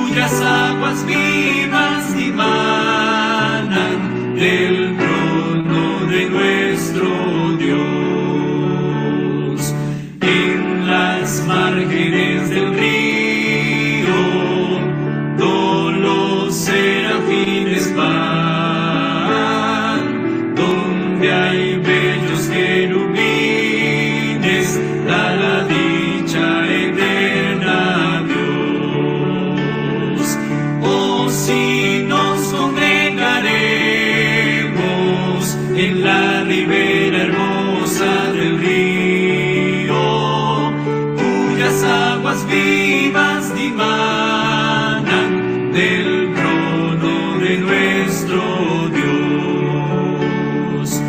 cuyas aguas vivas dimanan del trono de nuestro Dios. En las márgenes del río, los serafines van, donde hay bellos querubines, da la dicha eterna a Dios. Oh, si nos congregaremos en la ribera hermosa del río, cuyas aguas vivas dimanan del trono de nuestro Dios.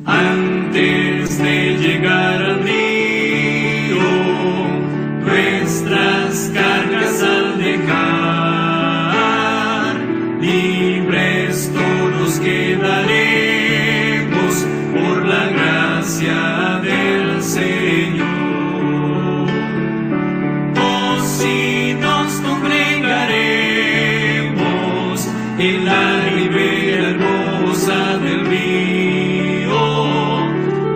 Antes de llegar al río, nuestras cargas al dejar, libres todos quedaremos por la gracia del Señor. Oh, si nos congregaremos en la ribera hermosa del río,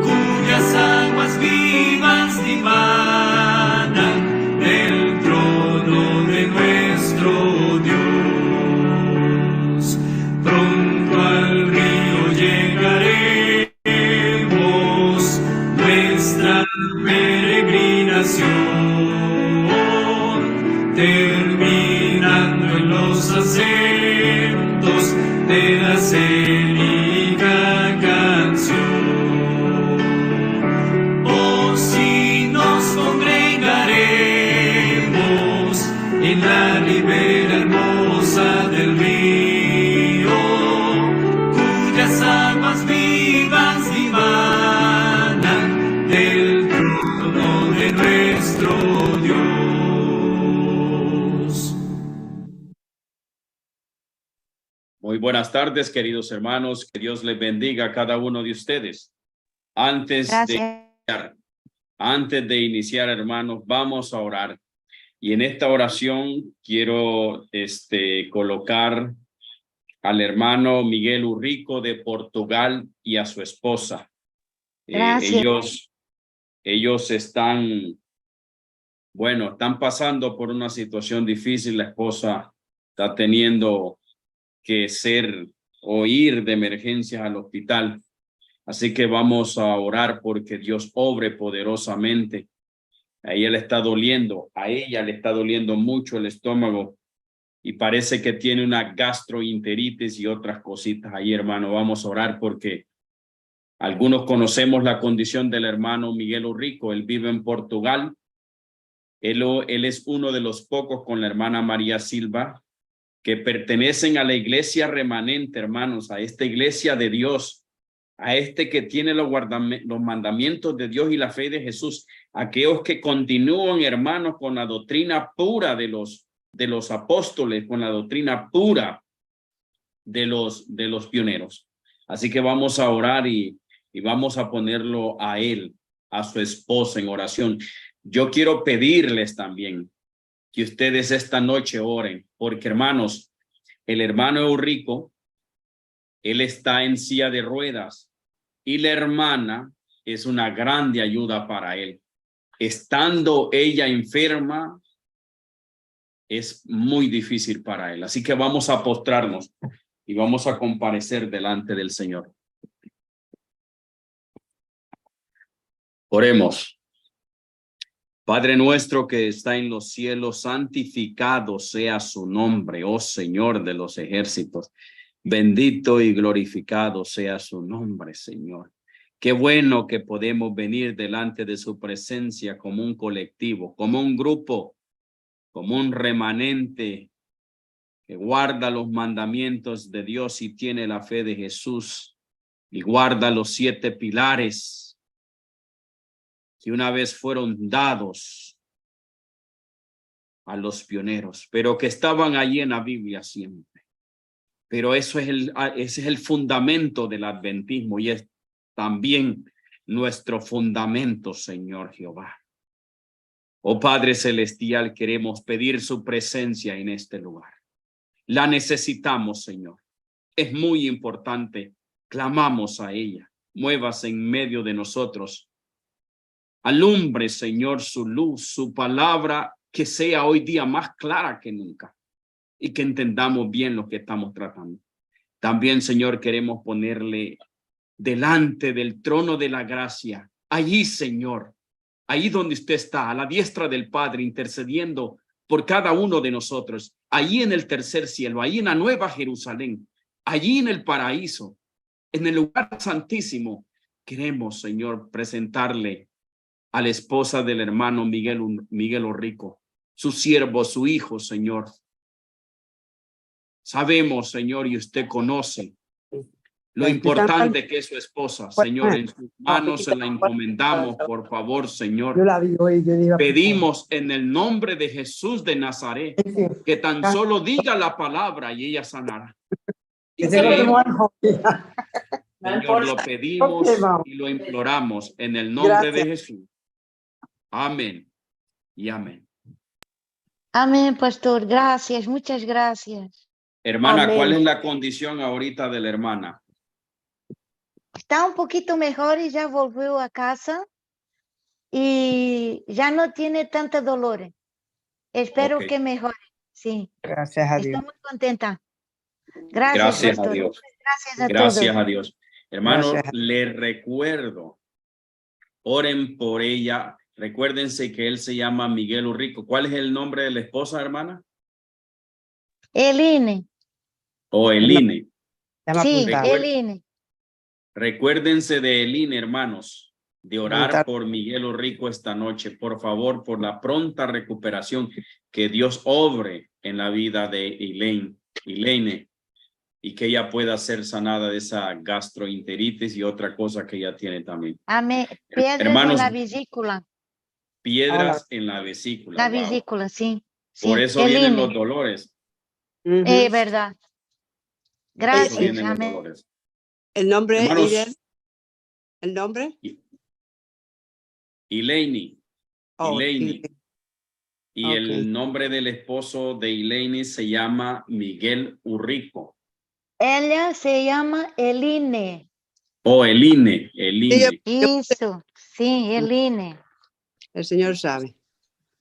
cuyas aguas vivas dimanan del trono de nuestro Dios. Pronto al río llegaremos, nuestra peregrinación, terminando en los acentos de la célica canción. Oh, si nos congregaremos en la ribera hermosa del río, cuyas aguas vivas dimanan del trono de nuestro Dios. Muy buenas tardes, queridos hermanos. Que Dios les bendiga a cada uno de ustedes. Antes de iniciar, hermanos, vamos a orar. Y en esta oración quiero colocar al hermano Miguel Urrico de Portugal y a su esposa. Ellos están pasando por una situación difícil. La esposa está teniendo que ir de emergencias al hospital. Así que vamos a orar porque Dios obre poderosamente. A ella le está doliendo mucho el estómago y parece que tiene una gastroenteritis y otras cositas ahí, hermano. Vamos a orar porque algunos conocemos la condición del hermano Miguel Urrico. Él vive en Portugal. Él es uno de los pocos con la hermana María Silva que pertenecen a la iglesia remanente, hermanos, a esta iglesia de Dios, a que tiene los mandamientos de Dios y la fe de Jesús, aquellos que continúan, hermanos, con la doctrina pura de los apóstoles, con la doctrina pura de los pioneros. Así que vamos a orar y vamos a ponerlo a él, a su esposa en oración. Yo quiero pedirles también que ustedes esta noche oren, porque hermanos, el hermano Urrico, él está en silla de ruedas y la hermana es una grande ayuda para él. Estando ella enferma, es muy difícil para él. Así que vamos a postrarnos y vamos a comparecer delante del Señor. Oremos. Padre nuestro que está en los cielos, santificado sea su nombre, oh Señor de los ejércitos. Bendito y glorificado sea su nombre, Señor. Qué bueno que podemos venir delante de su presencia como un colectivo, como un grupo, como un remanente que guarda los mandamientos de Dios y tiene la fe de Jesús y guarda los 7 pilares que una vez fueron dados a los pioneros, pero que estaban allí en la Biblia siempre. Pero ese es el fundamento del adventismo y es también nuestro fundamento, Señor Jehová. Oh Padre Celestial, queremos pedir su presencia en este lugar. La necesitamos, Señor. Es muy importante. Clamamos a ella. Muévase en medio de nosotros. Alumbre, Señor, su luz, su palabra, que sea hoy día más clara que nunca y que entendamos bien lo que estamos tratando. También, Señor, queremos ponerle delante del trono de la gracia. Allí, Señor, ahí donde usted está, a la diestra del Padre, intercediendo por cada uno de nosotros, allí en el tercer cielo, allí en la nueva Jerusalén, allí en el paraíso, en el lugar santísimo. Queremos, Señor, presentarle a la esposa del hermano Miguel Orrico, su siervo, su hijo, Señor. Sabemos, Señor, y usted conoce lo importante que es su esposa. Señor, en sus manos se la encomendamos, por favor, Señor. Pedimos en el nombre de Jesús de Nazaret que tan solo diga la palabra y ella sanará. Señor, lo pedimos y lo imploramos en el nombre de Jesús. Amén y amén. Amén, pastor. Gracias, muchas gracias. Hermana, Amén. ¿cuál es la condición ahorita de la hermana? Está un poquito mejor y ya volvió a casa y ya no tiene tanto dolor. Espero Ok. que mejore. Sí, Gracias a Dios. estoy muy contenta. Gracias, Gracias a pastor. Dios. Gracias a Gracias todos. a Dios. Hermanos, Gracias. les recuerdo, oren por ella. Recuérdense que él se llama Miguel Urrico. ¿Cuál es el nombre de la esposa, hermana? Eline. O Eline. Llama Sí, apuntado. Eline. Recuérdense de Eline, hermanos, de orar Apuntar. por Miguel Urrico esta noche. Por favor, por la pronta recuperación, que Dios obre en la vida de Elaine, y que ella pueda ser sanada de esa gastroenteritis y otra cosa que ella tiene también. Amén. Piedras Hermanos, en la vesícula. Piedras en la vesícula. La Wow. vesícula, sí. Sí, Por eso vienen Eline. los dolores. Ujú. Verdad. Por eso Gracias, vienen los amén. dolores. El nombre, Hermanos, Irene. ¿El nombre? Elaine. Oh, Elaine. Irene. Y Ok. el nombre del esposo de Elaine se llama Miguel Urrico. Ella se llama Eline. O Eline. Eline. Eso, sí, Eline. El Señor sabe.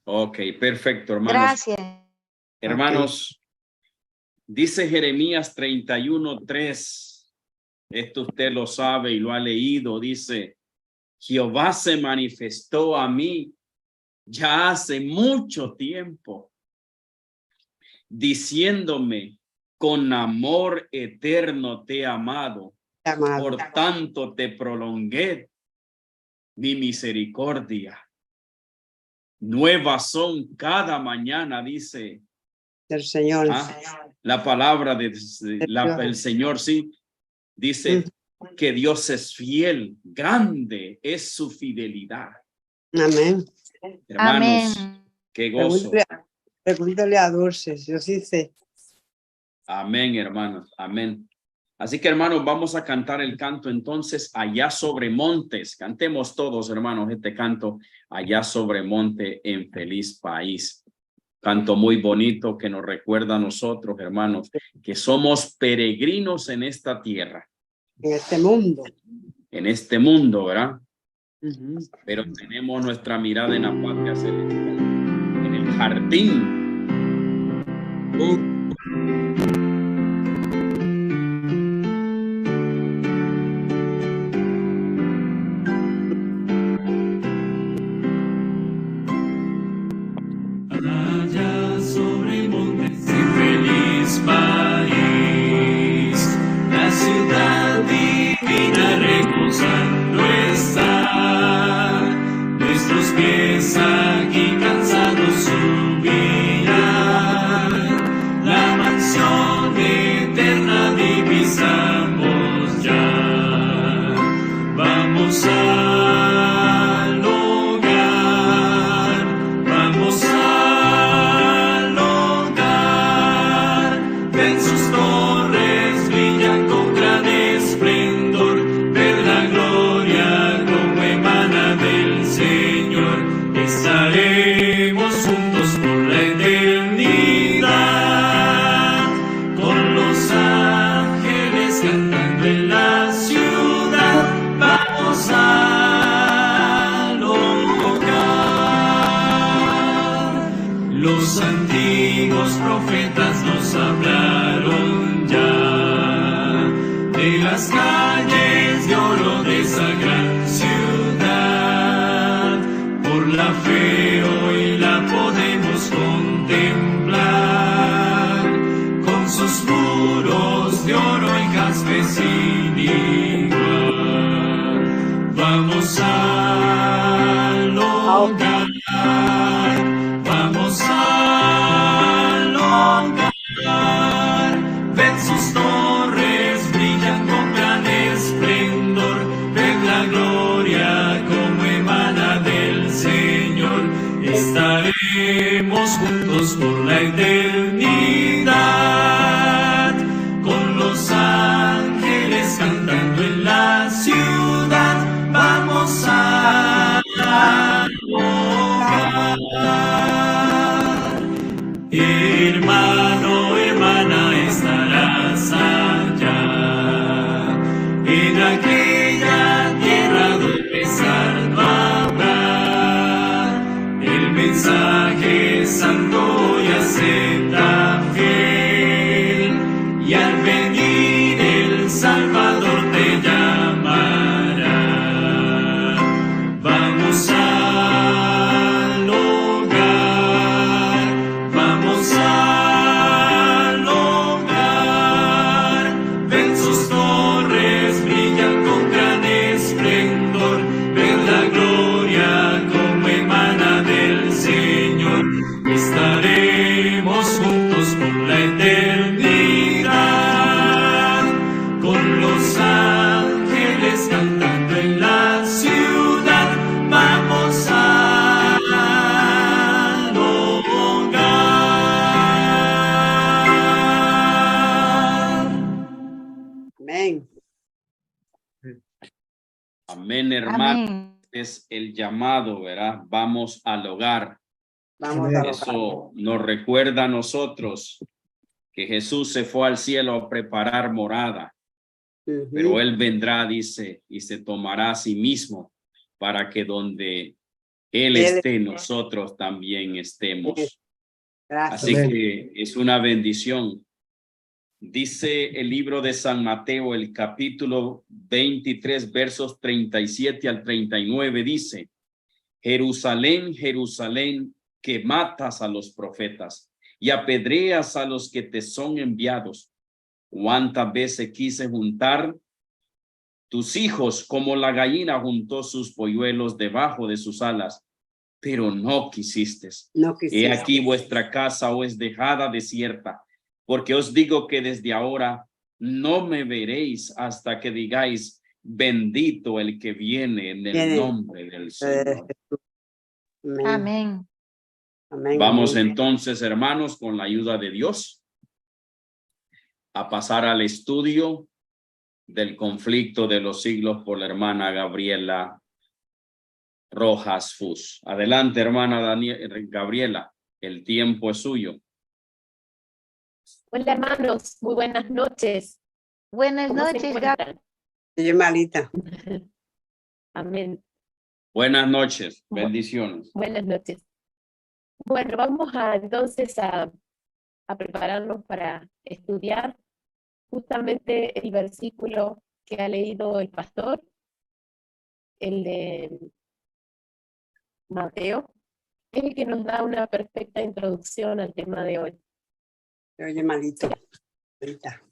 Ok, perfecto, hermanos. Gracias. Hermanos, dice Jeremías 31:3. Esto usted lo sabe y lo ha leído. Dice, Jehová se manifestó a mí ya hace mucho tiempo, diciéndome, con amor eterno te he amado, Amado. por tanto te prolongué mi misericordia. Nuevas son cada mañana, dice El Señor. la palabra del Señor, sí. Dice que Dios es fiel, grande es su fidelidad. Amén. Hermanos, Amén. qué gozo. Pregúntale a Dulce. Dios dice. Amén, hermanos. Amén. Así que, hermanos, vamos a cantar el canto entonces, Allá sobre montes. Cantemos todos, hermanos, este canto, Allá sobre monte en feliz país. Canto muy bonito que nos recuerda a nosotros, hermanos, que somos peregrinos en esta tierra. En este mundo. En este mundo, ¿verdad? Ujú. Pero tenemos nuestra mirada en la patria celestial, en el jardín. Allá sobre montes y feliz país, la ciudad divina reposando está. Nuestros pies aquí cansados subirán, profetas nos hablaron ya de las calles de oro de esa gran ciudad. Por la fe hoy la podemos contemplar, con sus muros de oro y jaspe sin igual. Vamos al hogar, vamos al hogar. Ven sus torres, brillan con gran esplendor. Ven la gloria como emana del Señor. Estaremos juntos por la eternidad, con los ángeles cantando en la ciudad. Vamos a hogar. Hermano, hermana, estarás allá, en aquella tierra donde pesar no habrá. El mensaje santo y acepta fiel, y al venir el Salvador te llamará. Vamos al hogar, vamos al hogar. Ven sus torres, brillan con gran esplendor. Ven la gloria como emana del Señor. Estaremos juntos por la eternidad, con los ángeles cantando en la ciudad. Vamos al hogar. Amén. Amén, hermano. Amén. Es el llamado, ¿verdad? Vamos al hogar. Vamos a hogar. Eso nos recuerda a nosotros que Jesús se fue al cielo a preparar morada, pero Él vendrá, dice, y se tomará a sí mismo para que donde Él esté, nosotros también estemos. Gracias. Así que es una bendición. Dice el libro de San Mateo, el capítulo 23, versos 37 al 39, dice: Jerusalén, Jerusalén, que matas a los profetas y apedreas a los que te son enviados. ¿Cuántas veces quise juntar tus hijos como la gallina juntó sus polluelos debajo de sus alas, pero no quisiste? No quisiste. He aquí vuestra casa os es dejada desierta, porque os digo que desde ahora no me veréis hasta que digáis: bendito el que viene en el nombre del Señor. Amén. Amén. Amén. Vamos Amén. entonces, hermanos, con la ayuda de Dios, a pasar al estudio del conflicto de los siglos por la hermana Gabriela Rojas Fus. Adelante, hermana Gabriela, el tiempo es suyo. Hola hermanos, muy buenas noches. Buenas ¿Cómo se noches, Gab. encuentran? Yo malita. Amén. Buenas noches, bendiciones. Buenas noches. Bueno, entonces a prepararnos para estudiar justamente el versículo que ha leído el pastor, el de Mateo, es el que nos da una perfecta introducción al tema de hoy. Se oye malito. Malita.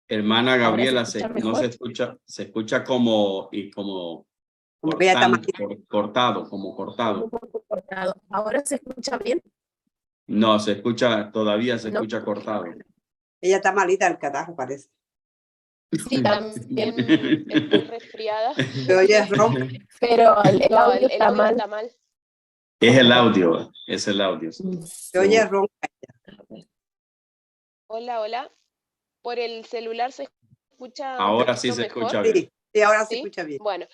Hermana Gabriela, ¿Ahora se escucha no mejor? se escucha como Como que ella está malita. cortado. Un poco cortado. ¿Ahora se escucha bien? No, todavía se No. escucha cortado. Ella está malita del catajo, parece. Sí, también Estoy resfriada. Se oye ronca. pero el No, audio el está audio mal. está mal. Es el audio, es el audio. Se oye ronca. Hola, hola. Por el celular se escucha un Ahora sí poquito se mejor. escucha bien. Sí, sí, ahora se ¿Sí? escucha bien. Bueno,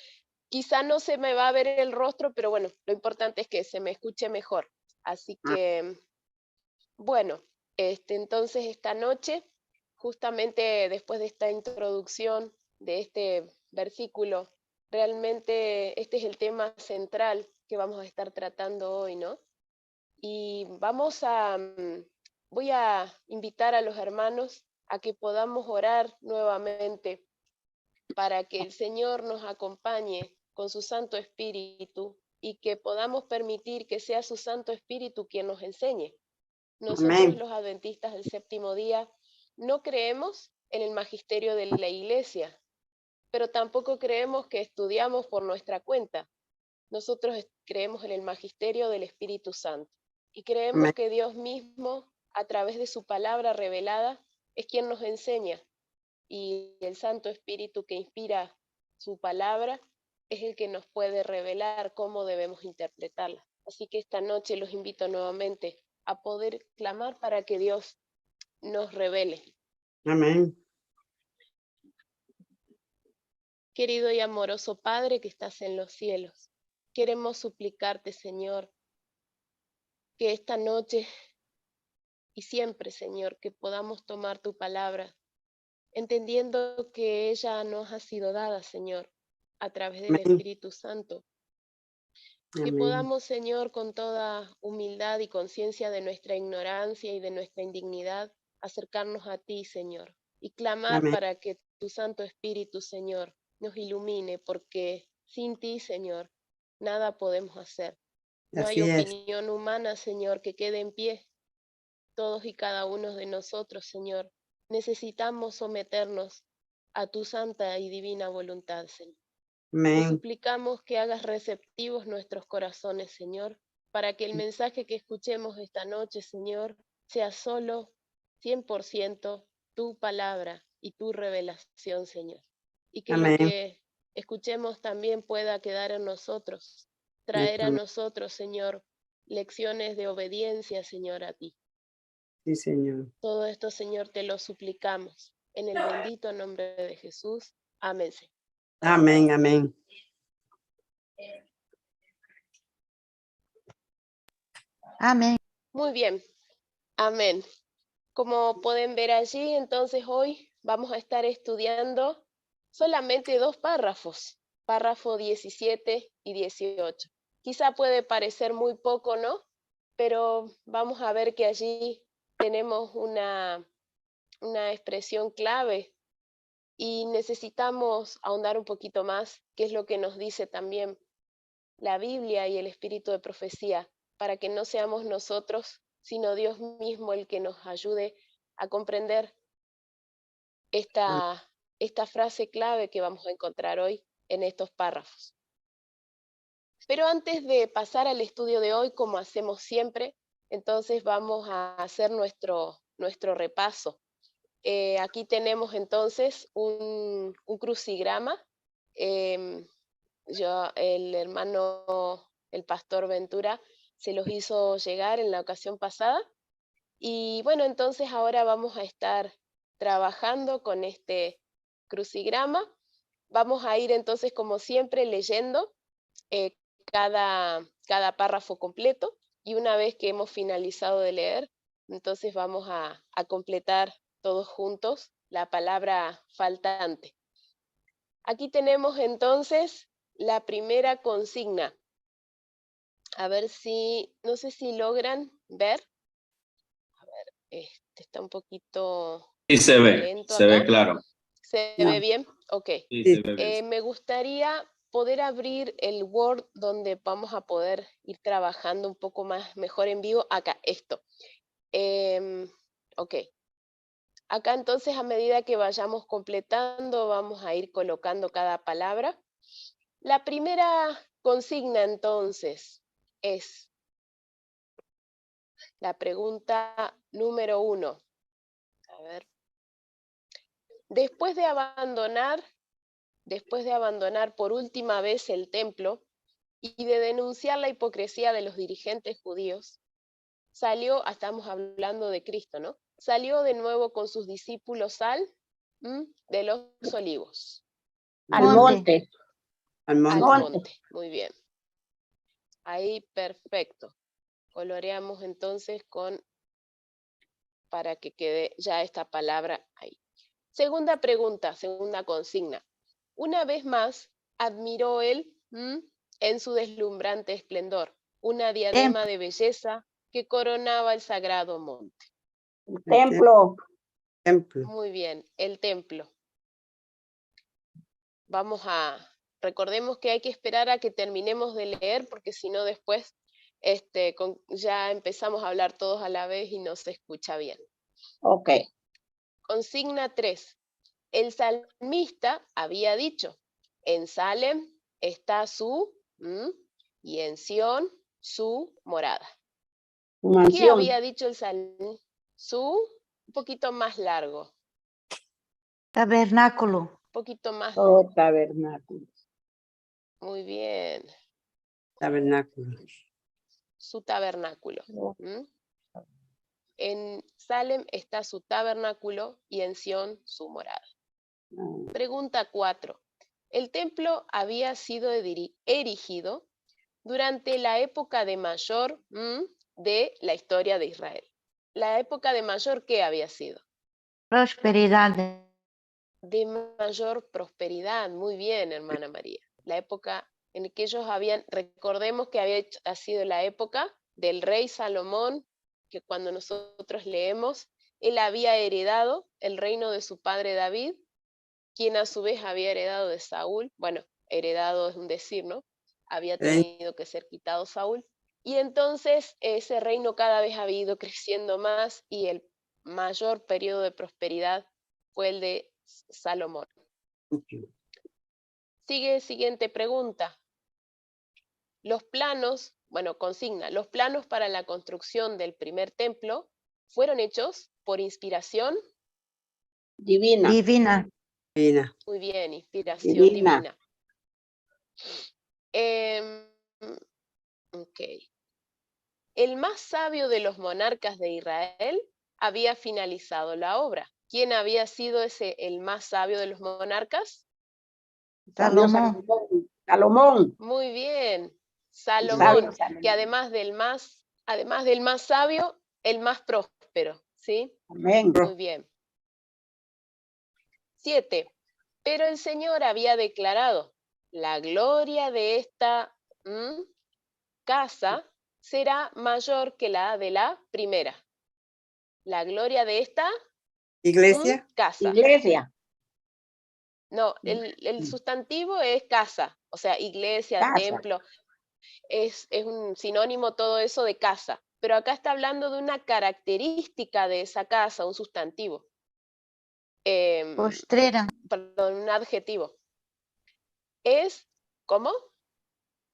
quizá no se me va a ver el rostro, pero bueno, lo importante es que se me escuche mejor. Así que, bueno, entonces esta noche, justamente después de esta introducción de este versículo, realmente este es el tema central que vamos a estar tratando hoy, ¿no? Y voy a invitar a los hermanos a que podamos orar nuevamente para que el Señor nos acompañe con su Santo Espíritu y que podamos permitir que sea su Santo Espíritu quien nos enseñe. Nosotros Amén. los adventistas del séptimo día no creemos en el magisterio de la Iglesia, pero tampoco creemos que estudiamos por nuestra cuenta. Nosotros creemos en el magisterio del Espíritu Santo y creemos Amén. que Dios mismo, a través de su palabra revelada, es quien nos enseña, y el Santo Espíritu que inspira su palabra es el que nos puede revelar cómo debemos interpretarla. Así que esta noche los invito nuevamente a poder clamar para que Dios nos revele. Amén. Querido y amoroso Padre que estás en los cielos, queremos suplicarte, Señor, que esta noche y siempre, Señor, que podamos tomar tu palabra, entendiendo que ella nos ha sido dada, Señor, a través del Amén. Espíritu Santo. Que Amén. podamos, Señor, con toda humildad y conciencia de nuestra ignorancia y de nuestra indignidad, acercarnos a ti, Señor, y clamar Amén. para que tu Santo Espíritu, Señor, nos ilumine, porque sin ti, Señor, nada podemos hacer. No hay Así es. opinión humana, Señor, que quede en pie. Todos y cada uno de nosotros, Señor, necesitamos someternos a tu santa y divina voluntad, Señor. Te Amén. suplicamos que hagas receptivos nuestros corazones, Señor, para que el mensaje que escuchemos esta noche, Señor, sea solo 100% tu palabra y tu revelación, Señor. Y que lo Amén. que escuchemos también pueda quedar en nosotros, traer a Amén. nosotros, Señor, lecciones de obediencia, Señor, a ti. Sí, Señor. Todo esto, Señor, te lo suplicamos. En el bendito nombre de Jesús. Amén, Señor. Amén. Amén. Amén. Muy bien. Amén. Como pueden ver allí, entonces hoy vamos a estar estudiando solamente 2 párrafos, párrafo 17 y 18. Quizá puede parecer muy poco, ¿no? Pero vamos a ver que allí tenemos una expresión clave y necesitamos ahondar un poquito más, qué es lo que nos dice también la Biblia y el espíritu de profecía, para que no seamos nosotros, sino Dios mismo el que nos ayude a comprender esta frase clave que vamos a encontrar hoy en estos párrafos. Pero antes de pasar al estudio de hoy, como hacemos siempre, entonces vamos a hacer nuestro repaso. Aquí tenemos entonces un crucigrama. El hermano, el pastor Ventura, se los hizo llegar en la ocasión pasada. Y bueno, entonces ahora vamos a estar trabajando con este crucigrama. Vamos a ir entonces, como siempre, leyendo cada párrafo completo, y una vez que hemos finalizado de leer, entonces vamos a completar todos juntos la palabra faltante. Aquí tenemos entonces la primera consigna. A ver si, no sé si logran ver. A ver, está un poquito Sí, se ve, lento se ve acá. claro. ¿Se No. ve bien? Ok. Sí, se ve bien. Me gustaría poder abrir el Word donde vamos a poder ir trabajando un poco más mejor en vivo. Acá, esto. Ok. Acá entonces, a medida que vayamos completando, vamos a ir colocando cada palabra. La primera consigna entonces es la pregunta número 1. A ver. Después de abandonar por última vez el templo y de denunciar la hipocresía de los dirigentes judíos, estamos hablando de Cristo, ¿no? Salió de nuevo con sus discípulos de los Olivos. Al monte. Al Al monte. monte, muy bien. Ahí, perfecto. Coloreamos entonces para que quede ya esta palabra ahí. Segunda pregunta, segunda consigna. Una vez más, admiró él en su deslumbrante esplendor una diadema de belleza que coronaba el sagrado monte? El templo. Templo. Muy bien, el templo. Recordemos que hay que esperar a que terminemos de leer, porque si no después ya empezamos a hablar todos a la vez y no se escucha bien. Ok. Consigna 3. El salmista había dicho, en Salem está su, y en Sión su morada. ¿Qué Mansión. había dicho el salmista? Un poquito más largo, Tabernáculo. un poquito más. Oh, tabernáculo. Muy bien. Tabernáculo. Su tabernáculo. Oh. En Salem está su tabernáculo y en Sión su morada. Pregunta 4. El templo había sido erigido durante la época de mayor de la historia de Israel. ¿La época de mayor qué había sido? Prosperidad. De mayor prosperidad. Muy bien, hermana María. La época en que ellos recordemos que ha sido la época del rey Salomón, que cuando nosotros leemos, él había heredado el reino de su padre David, quien a su vez había heredado de Saúl. Bueno, heredado es un decir, ¿no? Había tenido que ser quitado Saúl. Y entonces ese reino cada vez había ido creciendo más y el mayor periodo de prosperidad fue el de Salomón. Siguiente pregunta. Los planos, consigna, los planos para la construcción del primer templo fueron hechos por inspiración Divina. Divina. Divina. Muy bien, inspiración divina. Ok. El más sabio de los monarcas de Israel había finalizado la obra. ¿Quién había sido el más sabio de los monarcas? Salomón. Salomón. Muy bien, Salomón, que además del más sabio, el más próspero, ¿sí? Amén. Muy bien. 7. Pero el Señor había declarado, la gloria de esta casa será mayor que la de la primera. La gloria de esta Iglesia. casa. Iglesia. No, el sustantivo es casa, o sea, iglesia, Casa. templo, es un sinónimo todo eso de casa, pero acá está hablando de una característica de esa casa, un sustantivo. Postrera. Perdón, un adjetivo. ¿Cómo?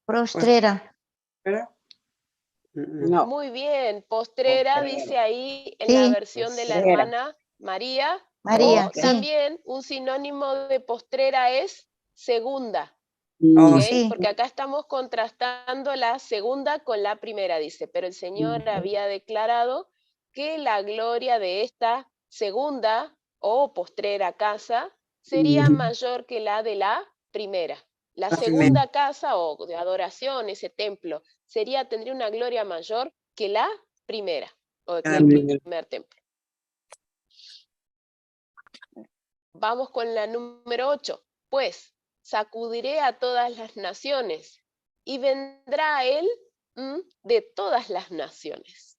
Prostrera. ¿Verdad? No. Muy bien, postrera, Postrera. dice ahí en Sí. la versión de la Postrera. hermana María. María, O sí. también un sinónimo de postrera es segunda. Oh, ¿Ok? sí. Porque acá estamos contrastando la segunda con la primera, dice, pero el Señor había declarado que la gloria de esta segunda o postrera casa sería mayor que la de la primera. La La segunda casa o de adoración, ese templo, tendría una gloria mayor que la primera, o que el primer templo. Vamos con la número 8. Pues sacudiré a todas las naciones y vendrá él de todas las naciones.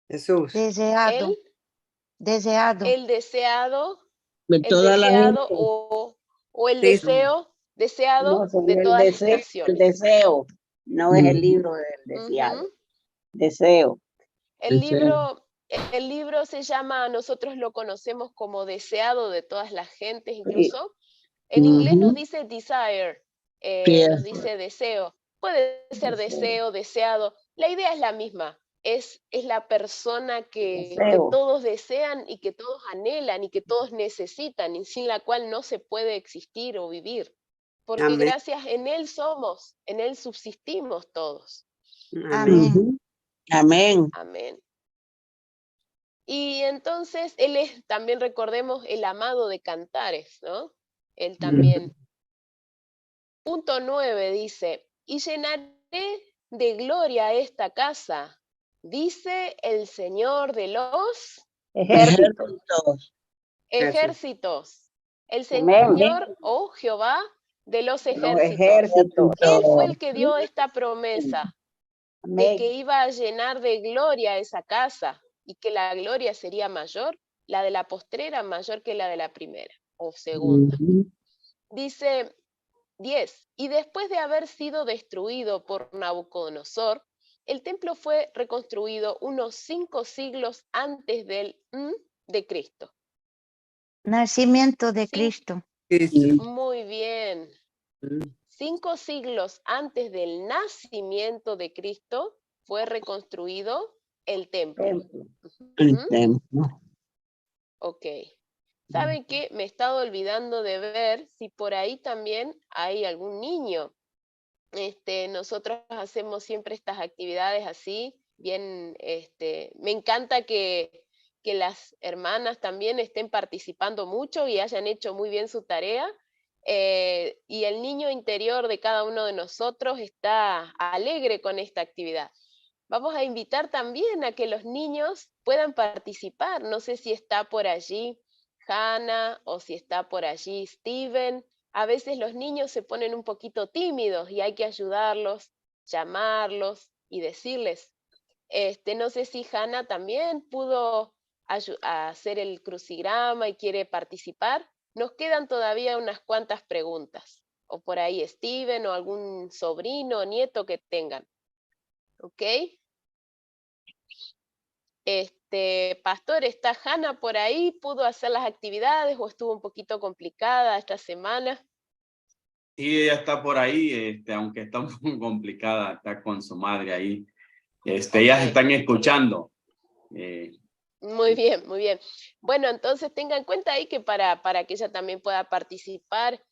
Jesús. Deseado. Deseado. El deseado, De toda la gente. o el Sí. deseo deseado No, de el todas las deseo, naciones. el deseo. No es el libro del deseado. Deseo. El libro se llama, nosotros lo conocemos como deseado de todas las gentes, incluso. En inglés nos dice desire, nos dice deseo. Puede ser deseo, deseado. La idea es la misma. Es la persona que Deseo. todos desean y que todos anhelan y que todos necesitan y sin la cual no se puede existir o vivir. Porque Amén. gracias en Él somos, en Él subsistimos todos. Amén. Amén. Amén. Y entonces Él es, también recordemos, el amado de Cantares, ¿no? Él también. Punto 9 dice, y llenaré de gloria esta casa, dice el Señor de los Ejércitos. ejércitos. El Amén. Señor, oh Jehová, de los Los ejércitos. ejércitos. Él fue el que dio esta promesa. de que Amén. iba a llenar de gloria esa casa y que la gloria sería mayor, la de la postrera mayor que la de la primera o segunda. Ujú. Dice 10. Y después de haber sido destruido por Nabucodonosor, el templo fue reconstruido unos 5 siglos antes del de Cristo. Nacimiento de Cin- Cristo. Cristo. Muy bien. Mm. 5 siglos antes del nacimiento de Cristo fue reconstruido el templo. Templo. El Ujú. templo. Ok. ¿Saben qué? Me he estado olvidando de ver si por ahí también hay algún niño. Nosotros hacemos siempre estas actividades así, bien, me encanta que las hermanas también estén participando mucho y hayan hecho muy bien su tarea. Y el niño interior de cada uno de nosotros está alegre con esta actividad. Vamos a invitar también a que los niños puedan participar. No sé si está por allí Hannah o si está por allí Steven. A veces los niños se ponen un poquito tímidos y hay que ayudarlos, llamarlos y decirles. No sé si Hannah también pudo hacer el crucigrama y quiere participar. Nos quedan todavía unas cuantas preguntas. O por ahí Steven o algún sobrino o nieto que tengan. ¿Ok? Pastor, ¿está Hannah por ahí? ¿Pudo hacer las actividades o estuvo un poquito complicada esta semana? Y ella está por ahí, aunque está un poco complicada, está con su madre ahí. Ellas Ok. están escuchando. Muy bien, muy bien. Bueno, entonces tenga en cuenta ahí que para que ella también pueda participar,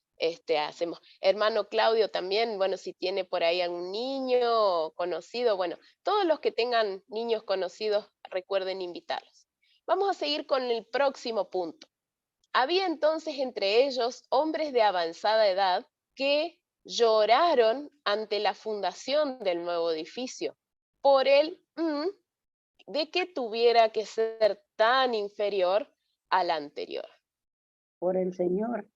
hacemos. Hermano Claudio también, bueno, si tiene por ahí algún niño conocido, bueno, todos los que tengan niños conocidos, recuerden invitarlos. Vamos a seguir con el próximo punto. Había entonces entre ellos hombres de avanzada edad que lloraron ante la fundación del nuevo edificio por el de que tuviera que ser tan inferior al anterior. Por el Señor.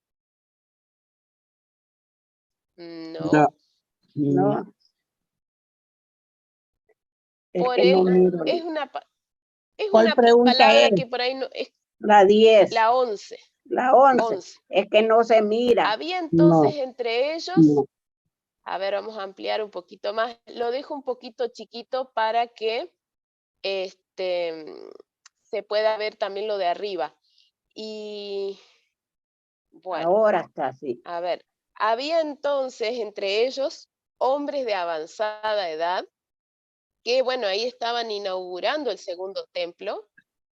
No, No. Es por que no él miro. es una, es ¿Cuál una pregunta palabra es? que por ahí no es La 10. la 11. La 11. 11. Es que no se mira. Había entonces entre ellos, No. a ver, vamos a ampliar un poquito más, lo dejo un poquito chiquito para que se pueda ver también lo de arriba. Y bueno, Ahora está así. a ver, había entonces entre ellos hombres de avanzada edad que, bueno, ahí estaban inaugurando el segundo templo,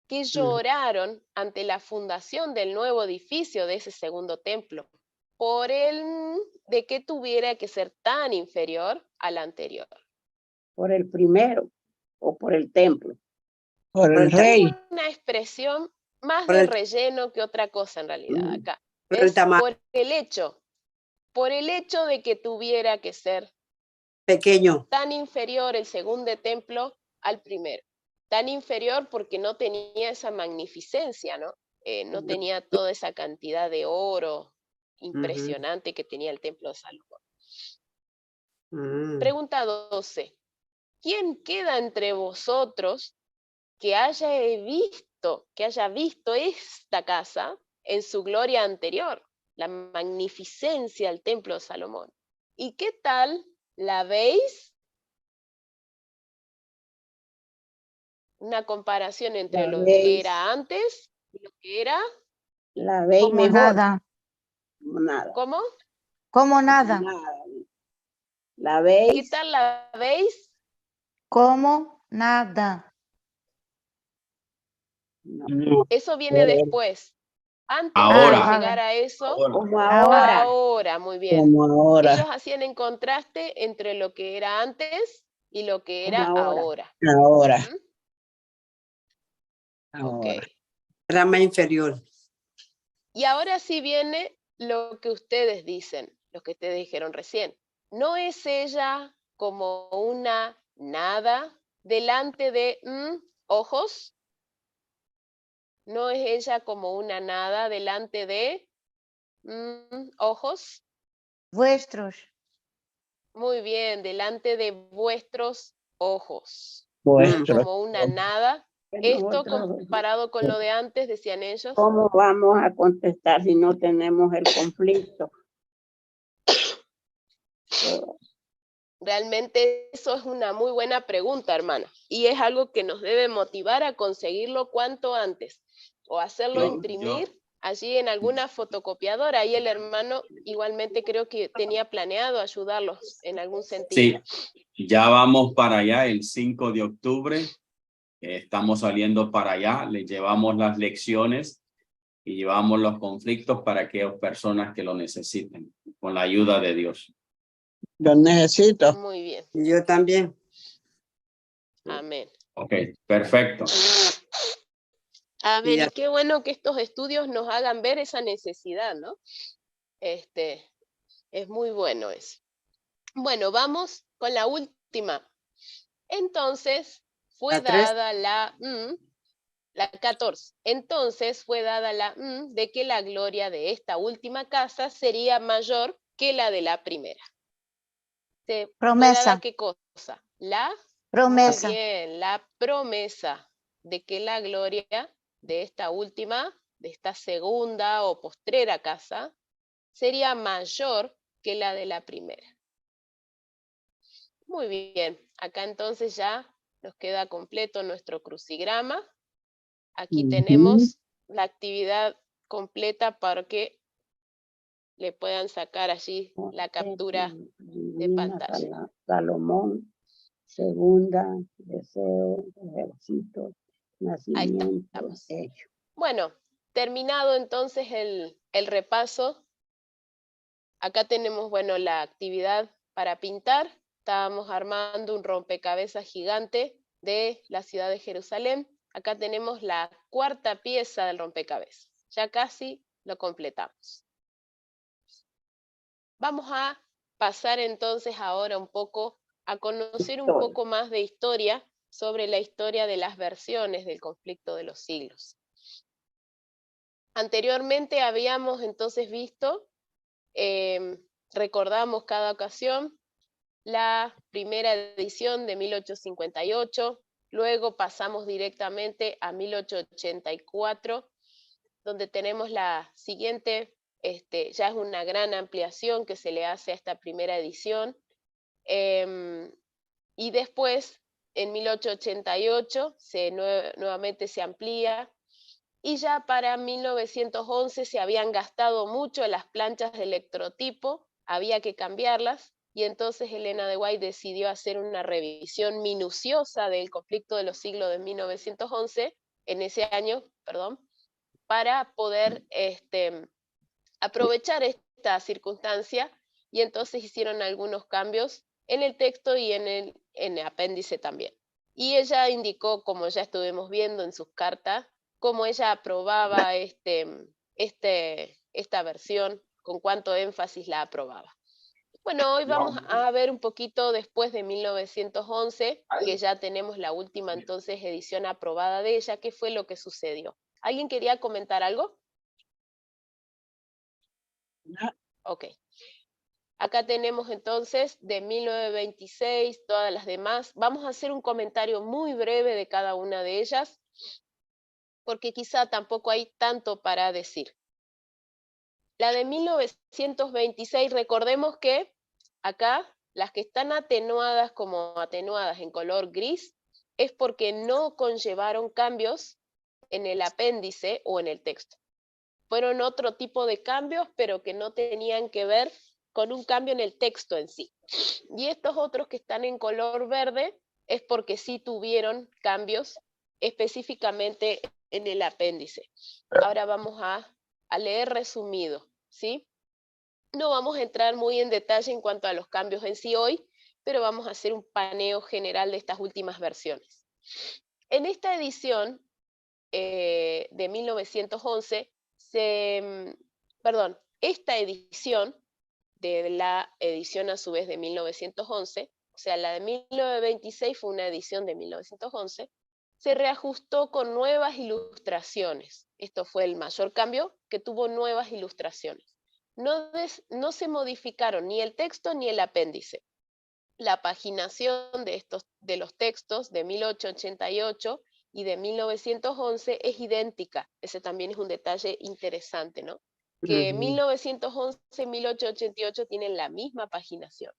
que lloraron ante la fundación del nuevo edificio de ese segundo templo, por el de que tuviera que ser tan inferior al anterior. Por el primero o por el templo. Por el rey. Es una expresión más Por de el- relleno que otra cosa en realidad acá. Por el Es tamaño por el hecho de que tuviera que ser pequeño. tan inferior el segundo templo al primero. Tan inferior porque no tenía esa magnificencia, ¿no? No tenía toda esa cantidad de oro impresionante que tenía el templo de Salomón. Pregunta 12. ¿Quién queda entre vosotros que haya visto esta casa en su gloria anterior, la magnificencia del templo de Salomón? ¿Y qué tal la veis? Una comparación entre La lo que veis. era antes y lo que era. La veis Como mejor. nada. Como nada. ¿Cómo? Como nada. Nada. La ¿Qué veis. tal la veis? Como nada. No. Eso viene después. Antes Ahora. de llegar a eso, Como Ahora. ahora, muy bien. Como ahora. Ellos hacían en contraste entre lo que era antes y lo que Como era ahora. ahora. Ahora. ¿Mm? Ok. Ahora. Rama inferior. Y ahora sí viene lo que ustedes dicen, lo que ustedes dijeron recién. ¿No es ella como una nada delante de ojos? ¿No es ella como una nada delante de ojos? Vuestros. Muy bien, delante de vuestros ojos. Vuestro. Como una nada. Esto comparado con lo de antes, decían ellos. ¿Cómo vamos a contestar si no tenemos el conflicto? Realmente eso es una muy buena pregunta, hermana. Y es algo que nos debe motivar a conseguirlo cuanto antes. O hacerlo imprimir allí en alguna fotocopiadora. Y el hermano igualmente creo que tenía planeado ayudarlos en algún sentido. Sí, ya vamos para allá el 5 de octubre. Estamos saliendo para allá, le llevamos las lecciones y llevamos los conflictos para aquellas personas que lo necesiten, con la ayuda de Dios. Lo necesito. Muy bien. Yo también. Amén. Ok, perfecto. Amén. Y Y qué bueno que estos estudios nos hagan ver esa necesidad, ¿no? Es muy bueno eso. Bueno, vamos con la última. Entonces, fue La 3. dada la 14. Entonces fue dada la de que la gloria de esta última casa sería mayor que la de la primera. ¿Fue Promesa. dada qué cosa? La Promesa. Muy bien, la promesa de que la gloria de esta última, de esta segunda o postrera casa, sería mayor que la de la primera. Muy bien, acá entonces ya nos queda completo nuestro crucigrama. Aquí tenemos la actividad completa para que le puedan sacar allí la captura de pantalla. Salomón, segunda, deseo, ejército, Ahí nacimiento, estamos. hecho. Bueno, terminado entonces el repaso, acá tenemos, bueno, la actividad para pintar. Estábamos armando un rompecabezas gigante de la ciudad de Jerusalén. Acá tenemos la cuarta pieza del rompecabezas. Ya casi lo completamos. Vamos a pasar entonces ahora un poco a conocer un poco más de historia sobre la historia de las versiones del conflicto de los siglos. Anteriormente habíamos entonces visto, recordamos cada ocasión, la primera edición de 1858, luego pasamos directamente a 1884, donde tenemos la siguiente, ya es una gran ampliación que se le hace a esta primera edición, y después, en 1888, nuevamente se amplía, y ya para 1911 se habían gastado mucho las planchas de electrotipo, había que cambiarlas, y entonces Elena de White decidió hacer una revisión minuciosa del conflicto de los siglos de 1911, en ese año, perdón, para poder aprovechar esta circunstancia, y entonces hicieron algunos cambios en el texto y en el apéndice también. Y ella indicó, como ya estuvimos viendo en sus cartas, cómo ella aprobaba esta versión, con cuánto énfasis la aprobaba. Bueno, hoy vamos a ver un poquito después de 1911, que ya tenemos la última entonces edición aprobada de ella, qué fue lo que sucedió. ¿Alguien quería comentar algo? Ok. Acá tenemos entonces de 1926, todas las demás. Vamos a hacer un comentario muy breve de cada una de ellas, porque quizá tampoco hay tanto para decir. La de 1926, recordemos que acá las que están atenuadas como atenuadas en color gris es porque no conllevaron cambios en el apéndice o en el texto. Fueron otro tipo de cambios, pero que no tenían que ver con un cambio en el texto en sí. Y estos otros que están en color verde es porque sí tuvieron cambios específicamente en el apéndice. Ahora vamos a leer resumido, ¿sí? No vamos a entrar muy en detalle en cuanto a los cambios en sí hoy, pero vamos a hacer un paneo general de estas últimas versiones. En esta edición de 1911, esta edición de la edición a su vez de 1911, o sea, la de 1926 fue una edición de 1911, se reajustó con nuevas ilustraciones. Esto fue el mayor cambio, que tuvo nuevas ilustraciones. No se modificaron ni el texto ni el apéndice. la paginación de los textos de 1888 y de 1911 es idéntica. Ese también es un detalle interesante, ¿no? Que 1911 y 1888 tienen la misma paginación.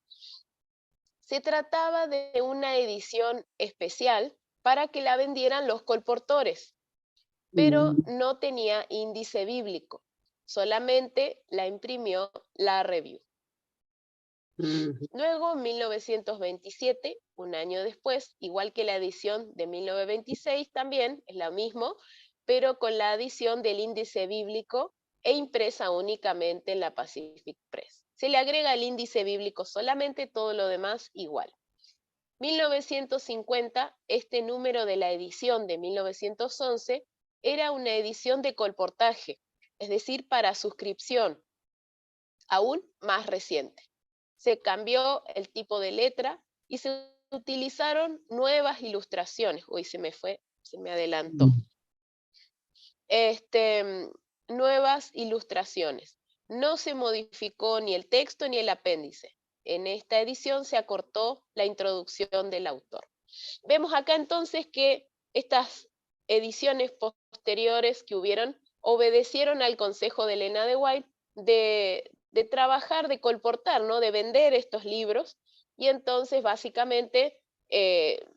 Se trataba de una edición especial para que la vendieran los colportores, pero no tenía índice bíblico, solamente la imprimió la Review. Luego, en 1927, un año después, igual que la edición de 1926 también, es lo mismo, pero con la adición del índice bíblico e impresa únicamente en la Pacific Press. Se le agrega el índice bíblico solamente, todo lo demás igual. 1950, este número de la edición de 1911 era una edición de colportaje, es decir, para suscripción, aún más reciente. Se cambió el tipo de letra y se utilizaron nuevas ilustraciones. Uy, se me adelantó. Nuevas ilustraciones. No se modificó ni el texto ni el apéndice. En esta edición se acortó la introducción del autor. Vemos acá entonces que estas ediciones posteriores que hubieron obedecieron al consejo de Elena de White de trabajar, de colportar, ¿no? De vender estos libros, y entonces básicamente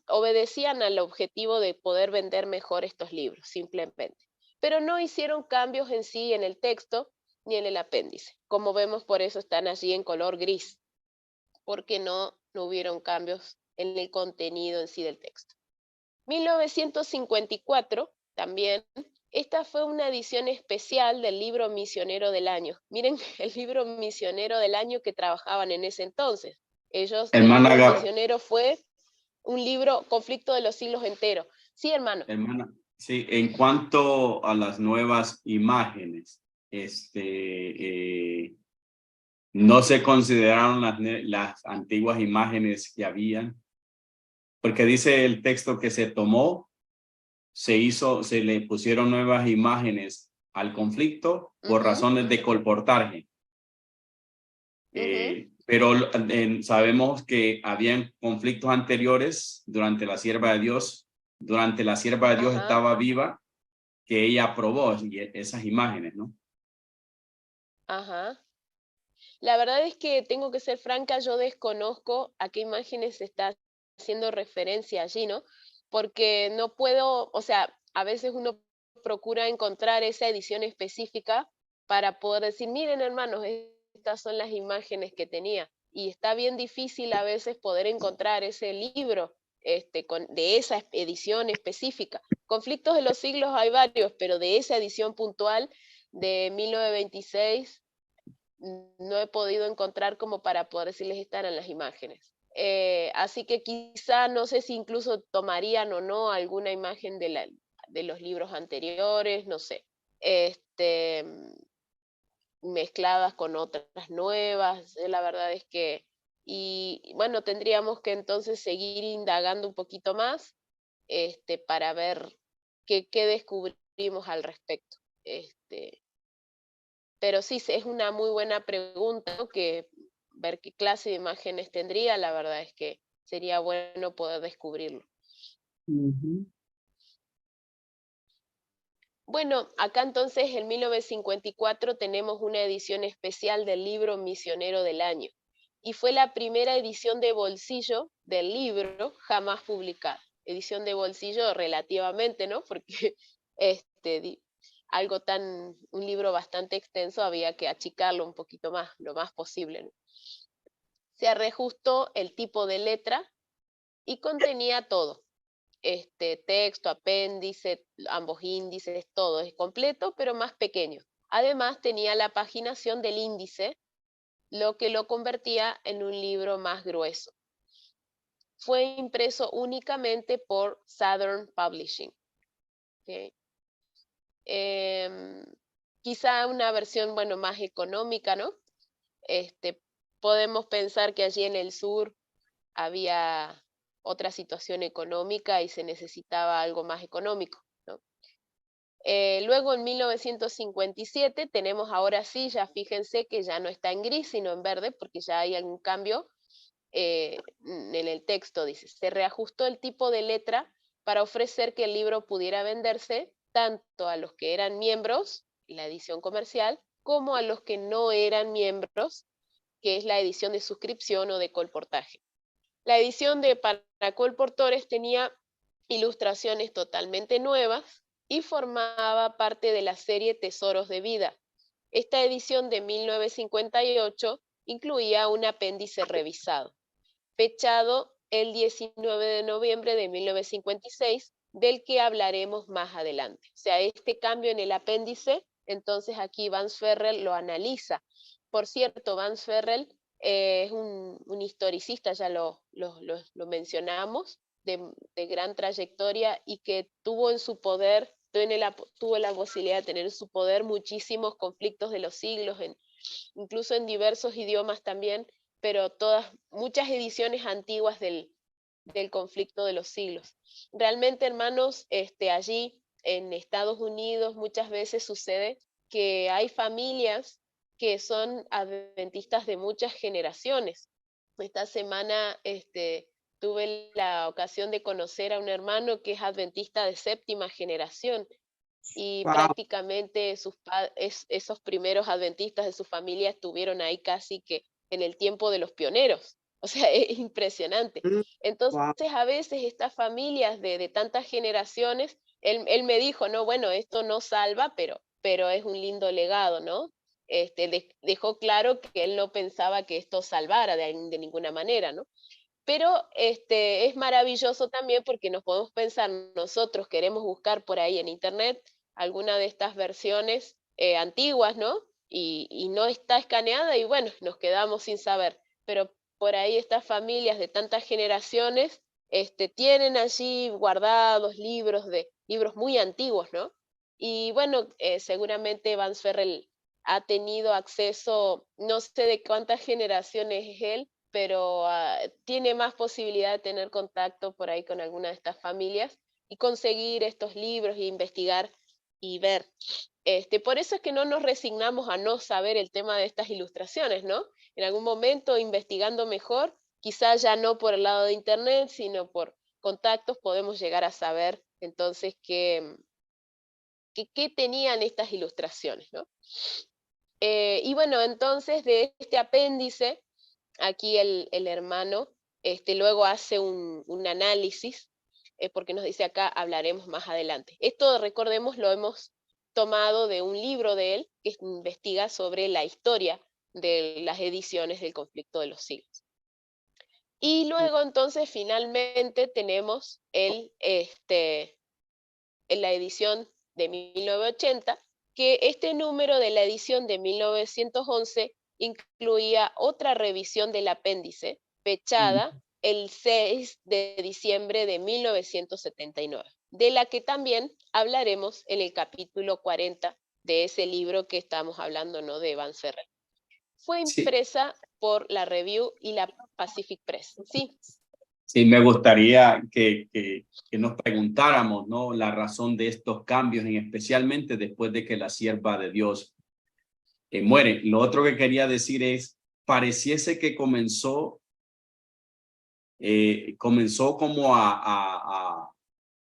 obedecían al objetivo de poder vender mejor estos libros, simplemente. Pero no hicieron cambios en sí en el texto ni en el apéndice. Como vemos, por eso están allí en color gris, porque no hubieron cambios en el contenido en sí del texto. 1954, también, esta fue una edición especial del libro misionero del año. Miren el libro misionero del año que trabajaban en ese entonces. El libro misionero fue un libro, Conflicto de los Siglos enteros. Sí, hermano. Hermana, sí, en cuanto a las nuevas imágenes, no se consideraron las antiguas imágenes que habían, porque dice el texto que se tomó, se le pusieron nuevas imágenes al conflicto por razones de colportaje. Pero sabemos que habían conflictos anteriores durante la sierva de Dios. Durante la sierva de Dios estaba viva, que ella aprobó esas imágenes, ¿no? Ajá. La verdad es que tengo que ser franca, yo desconozco a qué imágenes se está haciendo referencia allí, ¿no? Porque no puedo, o sea, a veces uno procura encontrar esa edición específica para poder decir, miren hermanos, estas son las imágenes que tenía. Y está bien difícil a veces poder encontrar ese libro de esa edición específica. Conflictos de los siglos hay varios, pero de esa edición puntual de 1926 no he podido encontrar como para poder decirles estar en las imágenes. Así que quizá, no sé si incluso tomarían o no alguna imagen de los libros anteriores, no sé, mezcladas con otras nuevas. La verdad es que, y bueno, tendríamos que entonces seguir indagando un poquito más para ver qué descubrimos al respecto. Pero sí, es una muy buena pregunta, ¿no? Que ver qué clase de imágenes tendría, la verdad es que sería bueno poder descubrirlo. Bueno, acá entonces en 1954 tenemos una edición especial del libro Misionero del Año, y fue la primera edición de bolsillo del libro jamás publicada. Edición de bolsillo relativamente, ¿no? Porque un libro bastante extenso, había que achicarlo un poquito más, lo más posible, ¿no? Se reajustó el tipo de letra y contenía todo, texto, apéndice, ambos índices, todo es completo, pero más pequeño. Además tenía la paginación del índice, lo que lo convertía en un libro más grueso. Fue impreso únicamente por Southern Publishing. ¿Okay? Quizá una versión, bueno, más económica, ¿no? Podemos pensar que allí en el sur había otra situación económica y se necesitaba algo más económico, ¿no? Luego en 1957 tenemos ahora sí, ya fíjense que ya no está en gris, sino en verde, porque ya hay algún cambio. en el texto dice, se reajustó el tipo de letra para ofrecer que el libro pudiera venderse tanto a los que eran miembros, la edición comercial, como a los que no eran miembros, que es la edición de suscripción o de colportaje. La edición de para colportores tenía ilustraciones totalmente nuevas y formaba parte de la serie Tesoros de Vida. Esta edición de 1958 incluía un apéndice revisado, fechado el 19 de noviembre de 1956, del que hablaremos más adelante. O sea, este cambio en el apéndice, entonces aquí Vance Ferrell lo analiza. Por cierto, Vance Ferrell es un historicista, ya lo mencionamos, de gran trayectoria y que tuvo en su poder, tuvo la posibilidad de tener en su poder muchísimos conflictos de los siglos, incluso en diversos idiomas también, pero muchas ediciones antiguas del conflicto de los siglos. Realmente, hermanos, allí en Estados Unidos muchas veces sucede que hay familias que son adventistas de muchas generaciones. Esta semana tuve la ocasión de conocer a un hermano que es adventista de 7ª generación y prácticamente esos primeros adventistas de su familia estuvieron ahí casi que en el tiempo de los pioneros. O sea, es impresionante. Entonces, a veces estas familias de tantas generaciones, él me dijo, no, bueno, esto no salva, pero es un lindo legado, ¿no? Dejó claro que él no pensaba que esto salvara de ninguna manera, ¿no? Pero es maravilloso también porque nos podemos pensar, nosotros queremos buscar por ahí en internet alguna de estas versiones antiguas, ¿no? Y no está escaneada y bueno, nos quedamos sin saber. Pero por ahí estas familias de tantas generaciones tienen allí guardados libros muy antiguos, ¿no? Y bueno, seguramente Vance Ferrell ha tenido acceso, no sé de cuántas generaciones es él, pero tiene más posibilidad de tener contacto por ahí con alguna de estas familias y conseguir estos libros e investigar y ver. Por eso es que no nos resignamos a no saber el tema de estas ilustraciones, ¿no? En algún momento, investigando mejor, quizás ya no por el lado de internet, sino por contactos, podemos llegar a saber entonces qué tenían estas ilustraciones, ¿no? Y bueno, entonces de este apéndice, aquí el hermano luego hace un análisis, porque nos dice acá, hablaremos más adelante. Esto, recordemos, lo hemos tomado de un libro de él que investiga sobre la historia de las ediciones del conflicto de los siglos. Y luego entonces finalmente tenemos en la edición de 1980, que este número de la edición de 1911 incluía otra revisión del apéndice, fechada el 6 de diciembre de 1979, de la que también hablaremos en el capítulo 40 de ese libro que estamos hablando, ¿no?, de Vance Ferrell. Fue impresa por la Review y la Pacific Press. Sí. Sí, me gustaría que nos preguntáramos, ¿no?, la razón de estos cambios, especialmente después de que la sierva de Dios muere. Lo otro que quería decir es, pareciese que comenzó como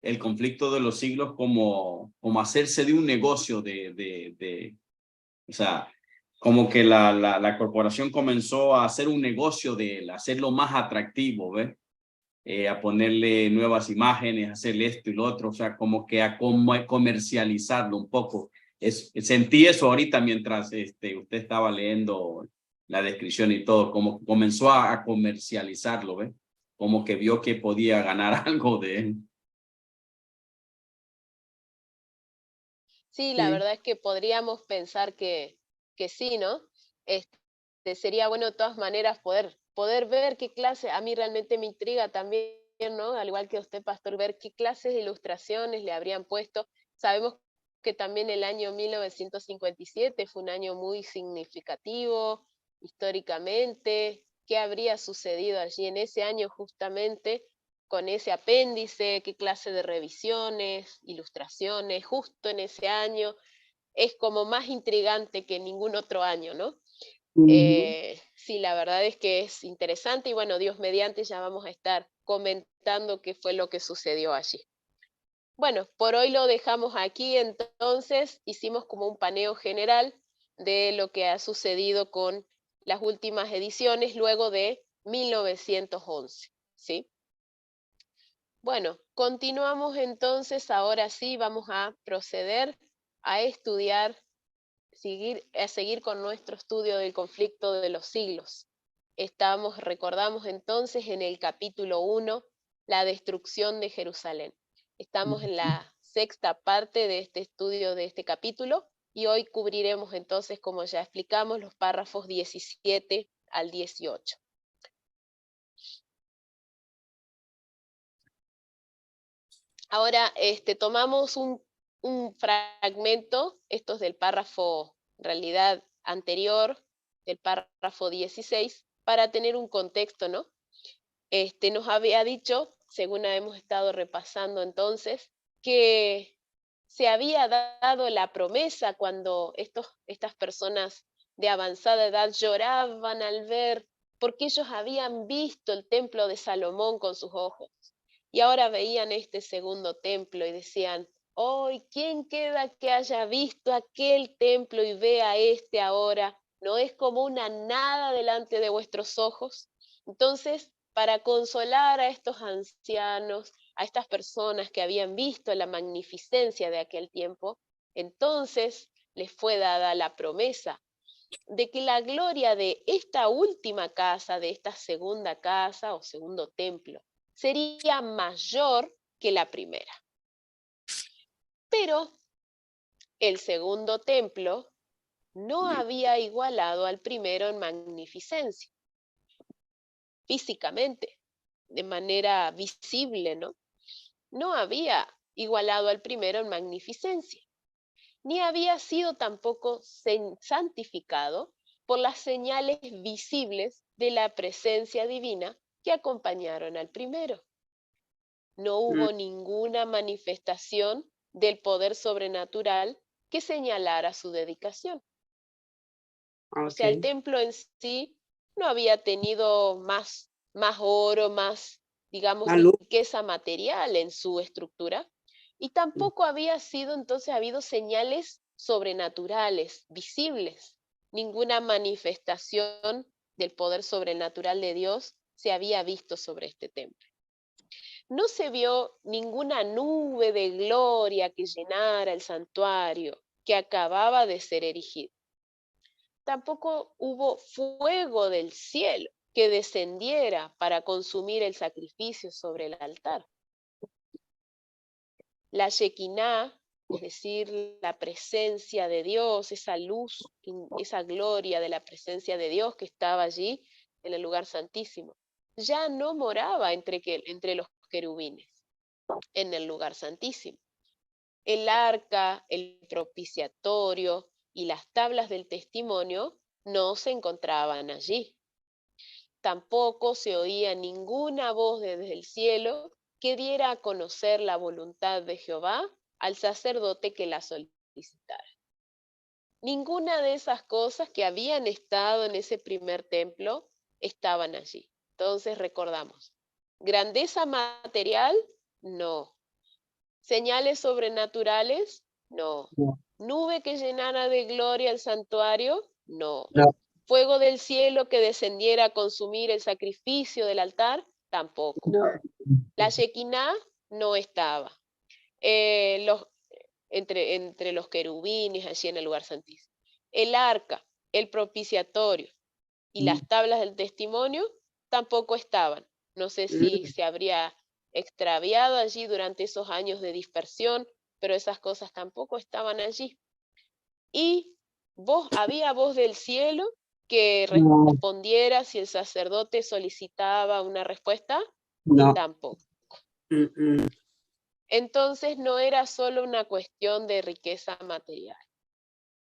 el conflicto de los siglos como hacerse de un negocio o sea, como que la corporación comenzó a hacer un negocio de él, hacerlo más atractivo, ¿ves? A ponerle nuevas imágenes, hacerle esto y lo otro, o sea, como que a comercializarlo un poco. Sentí eso ahorita mientras usted estaba leyendo la descripción y todo, como comenzó a comercializarlo, ¿ves? Como que vio que podía ganar algo de él. Sí, la verdad es que podríamos pensar que sí, ¿no? Sería bueno de todas maneras poder ver qué clase, a mí realmente me intriga también, ¿no? Al igual que a usted, pastor, ver qué clases de ilustraciones le habrían puesto. Sabemos que también el año 1957 fue un año muy significativo históricamente. ¿Qué habría sucedido allí en ese año justamente con ese apéndice? ¿Qué clase de revisiones, ilustraciones justo en ese año? Es como más intrigante que ningún otro año, ¿no? Sí, la verdad es que es interesante y bueno, Dios mediante ya vamos a estar comentando qué fue lo que sucedió allí. Bueno, por hoy lo dejamos aquí, entonces hicimos como un paneo general de lo que ha sucedido con las últimas ediciones luego de 1911, ¿sí? Bueno, continuamos entonces, ahora sí vamos a proceder a estudiar, a seguir con nuestro estudio del conflicto de los siglos. Recordamos entonces en el capítulo 1, la destrucción de Jerusalén. Estamos en la sexta parte de este estudio de este capítulo y hoy cubriremos entonces, como ya explicamos, los párrafos 17 al 18. Ahora tomamos un fragmento, esto es del párrafo, en realidad, anterior, del párrafo 16, para tener un contexto, ¿no? Nos había dicho, según hemos estado repasando entonces, que se había dado la promesa cuando estas personas de avanzada edad lloraban al ver, porque ellos habían visto el templo de Salomón con sus ojos, y ahora veían este segundo templo y decían, hoy, ¿quién queda que haya visto aquel templo y vea este ahora? ¿No es como una nada delante de vuestros ojos? Entonces, para consolar a estos ancianos, a estas personas que habían visto la magnificencia de aquel tiempo, entonces les fue dada la promesa de que la gloria de esta última casa, de esta segunda casa o segundo templo, sería mayor que la primera. Pero el segundo templo no había igualado al primero en magnificencia, físicamente, de manera visible, ¿no? No había igualado al primero en magnificencia, ni había sido tampoco santificado por las señales visibles de la presencia divina que acompañaron al primero. No hubo ninguna manifestación del poder sobrenatural que señalara su dedicación. O sea, el templo en sí no había tenido más oro, más, digamos, riqueza material en su estructura, y tampoco había sido, entonces, habido señales sobrenaturales, visibles. Ninguna manifestación del poder sobrenatural de Dios se había visto sobre este templo. No se vio ninguna nube de gloria que llenara el santuario que acababa de ser erigido. Tampoco hubo fuego del cielo que descendiera para consumir el sacrificio sobre el altar. La Shekinah, es decir, la presencia de Dios, esa luz, esa gloria de la presencia de Dios que estaba allí en el lugar santísimo, ya no moraba entre los querubines en el lugar santísimo. El arca, el propiciatorio y las tablas del testimonio no se encontraban allí. Tampoco se oía ninguna voz desde el cielo que diera a conocer la voluntad de Jehová al sacerdote que la solicitara. Ninguna de esas cosas que habían estado en ese primer templo estaban allí. Entonces recordamos, grandeza material, no. Señales sobrenaturales, no. Nube que llenara de gloria el santuario, no. Fuego del cielo que descendiera a consumir el sacrificio del altar, tampoco. La Shekinah no estaba. Entre los querubines, allí en el lugar santísimo. El arca, el propiciatorio y las tablas del testimonio tampoco estaban. No sé si se habría extraviado allí durante esos años de dispersión, pero esas cosas tampoco estaban allí. Y había voz del cielo que respondiera si el sacerdote solicitaba una respuesta, tampoco. Entonces no era solo una cuestión de riqueza material,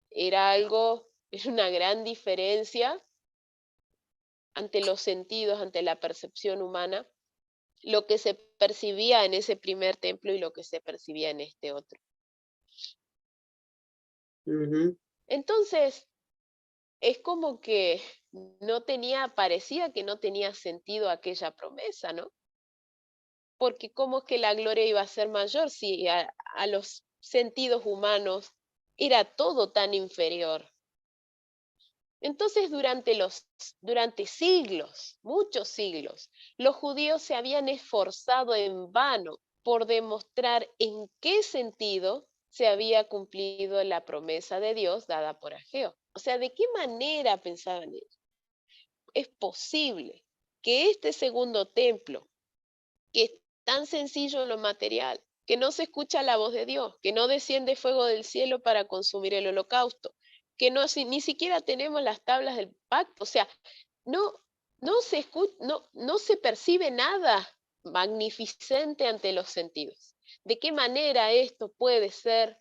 era una gran diferencia ante los sentidos, ante la percepción humana, lo que se percibía en ese primer templo y lo que se percibía en este otro. Entonces, es como que parecía que no tenía sentido aquella promesa, ¿no? Porque cómo es que la gloria iba a ser mayor si a los sentidos humanos era todo tan inferior. Entonces, durante siglos, muchos siglos, los judíos se habían esforzado en vano por demostrar en qué sentido se había cumplido la promesa de Dios dada por Ageo. O sea, ¿de qué manera pensaban ellos? Es posible que este segundo templo, que es tan sencillo en lo material, que no se escucha la voz de Dios, que no desciende fuego del cielo para consumir el holocausto, que ni siquiera tenemos las tablas del pacto, o sea, no se percibe nada magnificente ante los sentidos. ¿De qué manera esto puede ser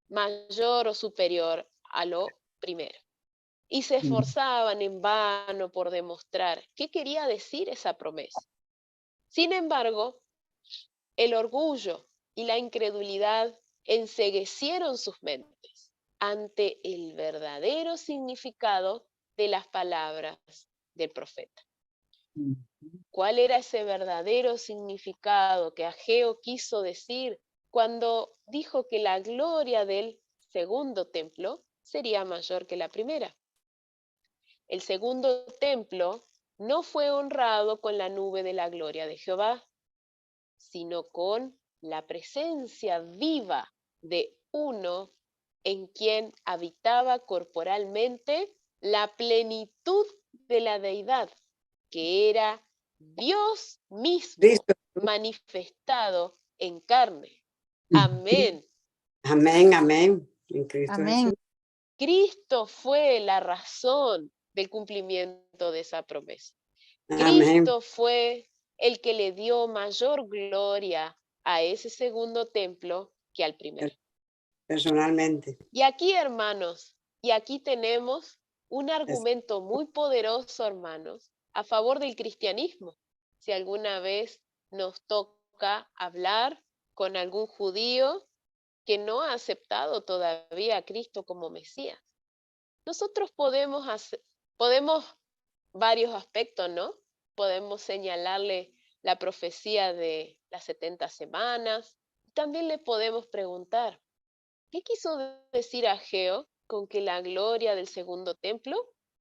mayor o superior a lo primero? Y se esforzaban en vano por demostrar qué quería decir esa promesa. Sin embargo, el orgullo y la incredulidad enceguecieron sus mentes ante el verdadero significado de las palabras del profeta. ¿Cuál era ese verdadero significado que Ageo quiso decir cuando dijo que la gloria del segundo templo sería mayor que la primera? El segundo templo no fue honrado con la nube de la gloria de Jehová, sino con la presencia viva de uno en quien habitaba corporalmente la plenitud de la deidad, que era Dios mismo Cristo. manifestado en carne. Amén. Amén, amén. En Cristo Amén. Jesús. Cristo fue la razón del cumplimiento de esa promesa. Amén. Cristo fue el que le dio mayor gloria a ese segundo templo que al primero. Personalmente. Y aquí, hermanos, y aquí tenemos un argumento muy poderoso, hermanos, a favor del cristianismo. Si alguna vez nos toca hablar con algún judío que no ha aceptado todavía a Cristo como Mesías, nosotros podemos varios aspectos, ¿no? Podemos señalarle la profecía de las 70 semanas. También le podemos preguntar, ¿qué quiso decir Ageo con que la gloria del segundo templo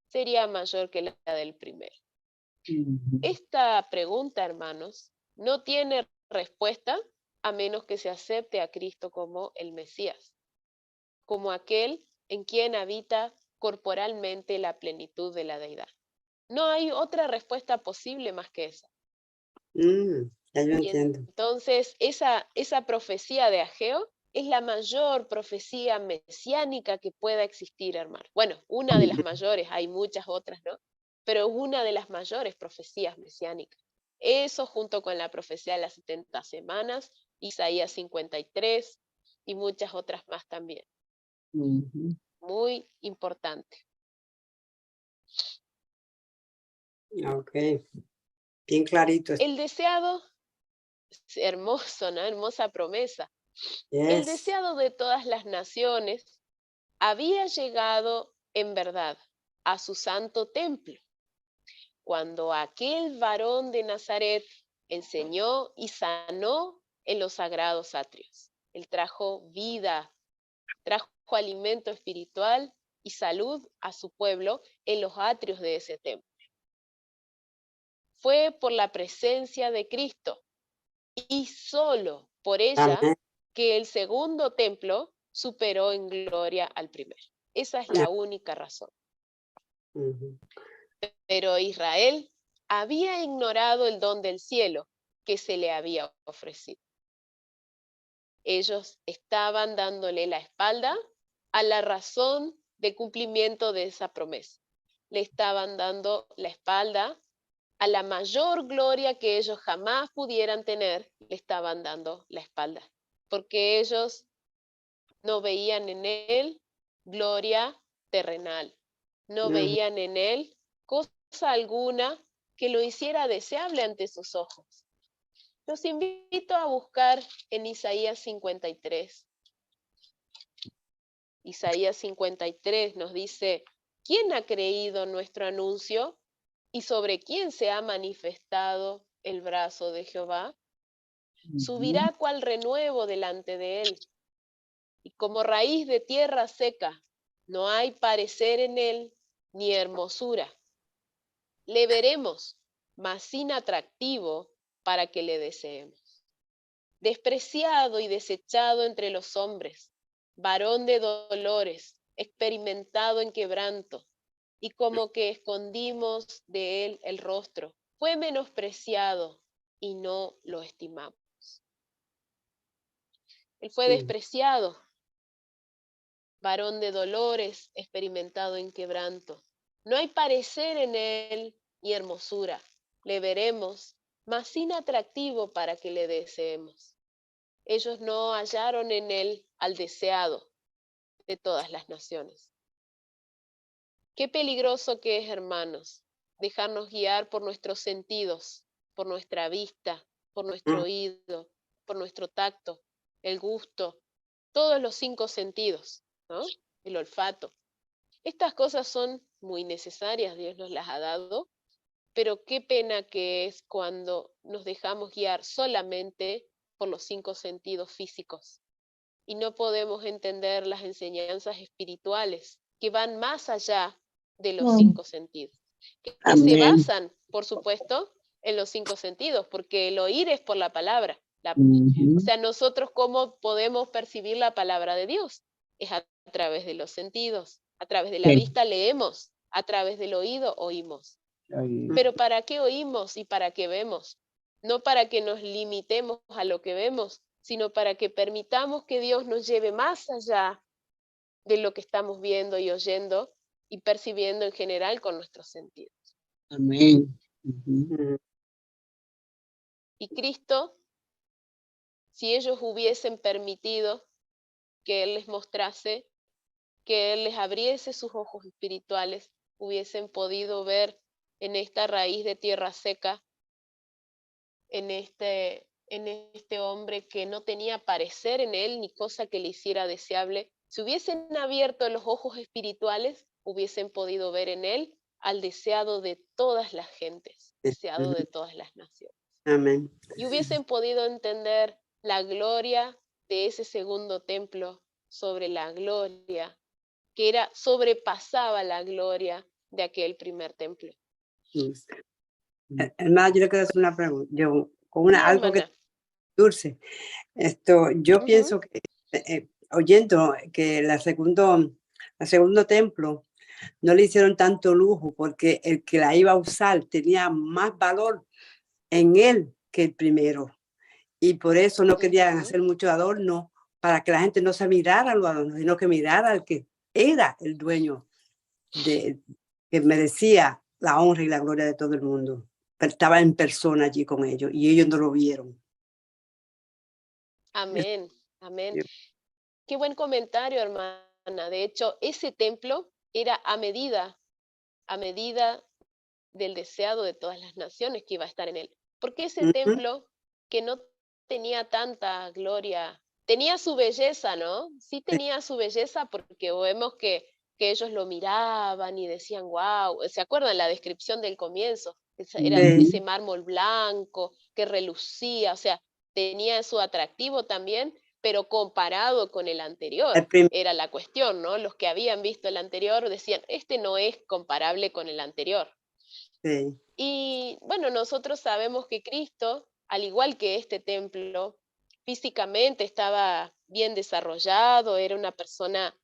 sería mayor que la del primero? Esta pregunta, hermanos, no tiene respuesta a menos que se acepte a Cristo como el Mesías, como aquel en quien habita corporalmente la plenitud de la deidad. No hay otra respuesta posible más que esa. Ya yo entiendo. Entonces, esa profecía de Ageo es la mayor profecía mesiánica que pueda existir, hermano. Bueno, una de las mayores, hay muchas otras, ¿no? Pero una de las mayores profecías mesiánicas. Eso junto con la profecía de las 70 semanas, Isaías 53 y muchas otras más también. Muy importante. Ok. Bien clarito. El deseado, hermoso, ¿no? Hermosa promesa. Yes. El deseado de todas las naciones había llegado en verdad a su santo templo, cuando aquel varón de Nazaret enseñó y sanó en los sagrados atrios. Él trajo vida, trajo alimento espiritual y salud a su pueblo en los atrios de ese templo. Fue por la presencia de Cristo y solo por ella Amén. que el segundo templo superó en gloria al primero. Esa es la única razón. Pero Israel había ignorado el don del cielo que se le había ofrecido. Ellos estaban dándole la espalda a la razón de cumplimiento de esa promesa. Le estaban dando la espalda a la mayor gloria que ellos jamás pudieran tener, le estaban dando la espalda, porque ellos no veían en él gloria terrenal, no veían en él cosa alguna que lo hiciera deseable ante sus ojos. Los invito a buscar en Isaías 53. Isaías 53 nos dice, quién ha creído nuestro anuncio y sobre quién se ha manifestado el brazo de Jehová. Subirá cual renuevo delante de él, y como raíz de tierra seca, no hay parecer en él ni hermosura. Le veremos, mas sin atractivo para que le deseemos. Despreciado y desechado entre los hombres, varón de dolores, experimentado en quebranto, y como que escondimos de él el rostro, fue menospreciado y no lo estimamos. Él fue despreciado, varón de dolores, experimentado en quebranto. No hay parecer en él ni hermosura. Le veremos, mas sin atractivo para que le deseemos. Ellos no hallaron en él al deseado de todas las naciones. Qué peligroso que es, hermanos, dejarnos guiar por nuestros sentidos, por nuestra vista, por nuestro oído, por nuestro tacto, el gusto, todos los 5 sentidos, ¿no? El olfato. Estas cosas son muy necesarias, Dios nos las ha dado, pero qué pena que es cuando nos dejamos guiar solamente por los 5 sentidos físicos y no podemos entender las enseñanzas espirituales que van más allá de los 5 sentidos, que se basan, por supuesto, en los 5 sentidos, porque el oír es por la palabra. O sea, nosotros cómo podemos percibir la palabra de Dios es a través de los sentidos, a través de la vista leemos, a través del oído oímos. Pero ¿para qué oímos y para qué vemos? No para que nos limitemos a lo que vemos, sino para que permitamos que Dios nos lleve más allá de lo que estamos viendo y oyendo y percibiendo en general con nuestros sentidos. Amén. Y Cristo, si ellos hubiesen permitido que Él les mostrase, que Él les abriese sus ojos espirituales, hubiesen podido ver en esta raíz de tierra seca, en este hombre que no tenía parecer en él ni cosa que le hiciera deseable. Si hubiesen abierto los ojos espirituales, hubiesen podido ver en él al deseado de todas las gentes, deseado de todas las naciones. Amén. Y hubiesen podido entender la gloria de ese segundo templo sobre la gloria, que sobrepasaba la gloria de aquel primer templo. Hermana, yo le quiero hacer una pregunta. Yo, con Sí, algo que hermana. dulce. Yo pienso que, oyendo que el segundo templo no le hicieron tanto lujo porque el que la iba a usar tenía más valor en él que el primero. Y por eso no querían hacer mucho adorno para que la gente no se mirara a los adornos, sino que mirara al que era el dueño que merecía la honra y la gloria de todo el mundo. Pero estaba en persona allí con ellos y ellos no lo vieron. Amén, amén. Sí. Qué buen comentario, hermana. De hecho, ese templo era a medida del deseado de todas las naciones que iba a estar en él. Porque ese templo, que no tenía tanta gloria, tenía su belleza, ¿no? Sí tenía su belleza porque vemos que ellos lo miraban y decían, wow, ¿se acuerdan la descripción del comienzo? Era ese mármol blanco que relucía, o sea, tenía su atractivo también, pero comparado con el anterior, era la cuestión, ¿no? Los que habían visto el anterior decían, este no es comparable con el anterior. Sí. Y bueno, nosotros sabemos que Cristo, al igual que este templo, físicamente estaba bien desarrollado, era una persona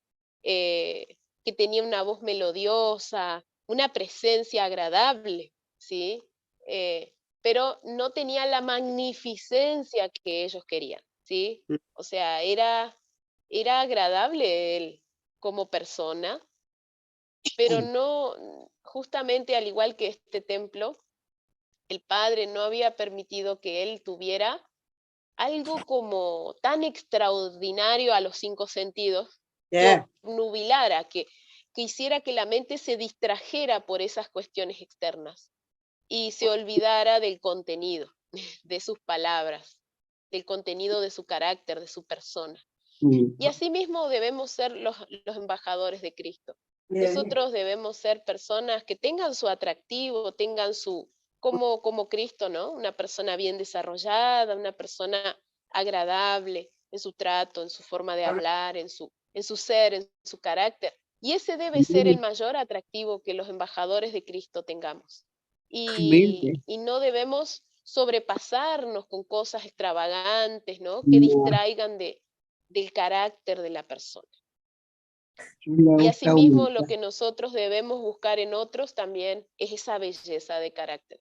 que tenía una voz melodiosa, una presencia agradable, ¿sí? Pero no tenía la magnificencia que ellos querían, ¿sí? O sea, era agradable él como persona, pero no, justamente al igual que este templo, el Padre no había permitido que él tuviera algo como tan extraordinario a los 5 sentidos, que obnubilara, que hiciera que la mente se distrajera por esas cuestiones externas y se olvidara del contenido, de sus palabras, del contenido de su carácter, de su persona. Y asimismo debemos ser los embajadores de Cristo. Nosotros debemos ser personas que tengan su atractivo, tengan su, como Cristo, ¿no? Una persona bien desarrollada, una persona agradable en su trato, en su forma de hablar, en su ser, en su carácter. Y ese debe ser el mayor atractivo que los embajadores de Cristo tengamos. Y no debemos sobrepasarnos con cosas extravagantes, ¿no? Que distraigan del carácter de la persona. Y asimismo lo que nosotros debemos buscar en otros también es esa belleza de carácter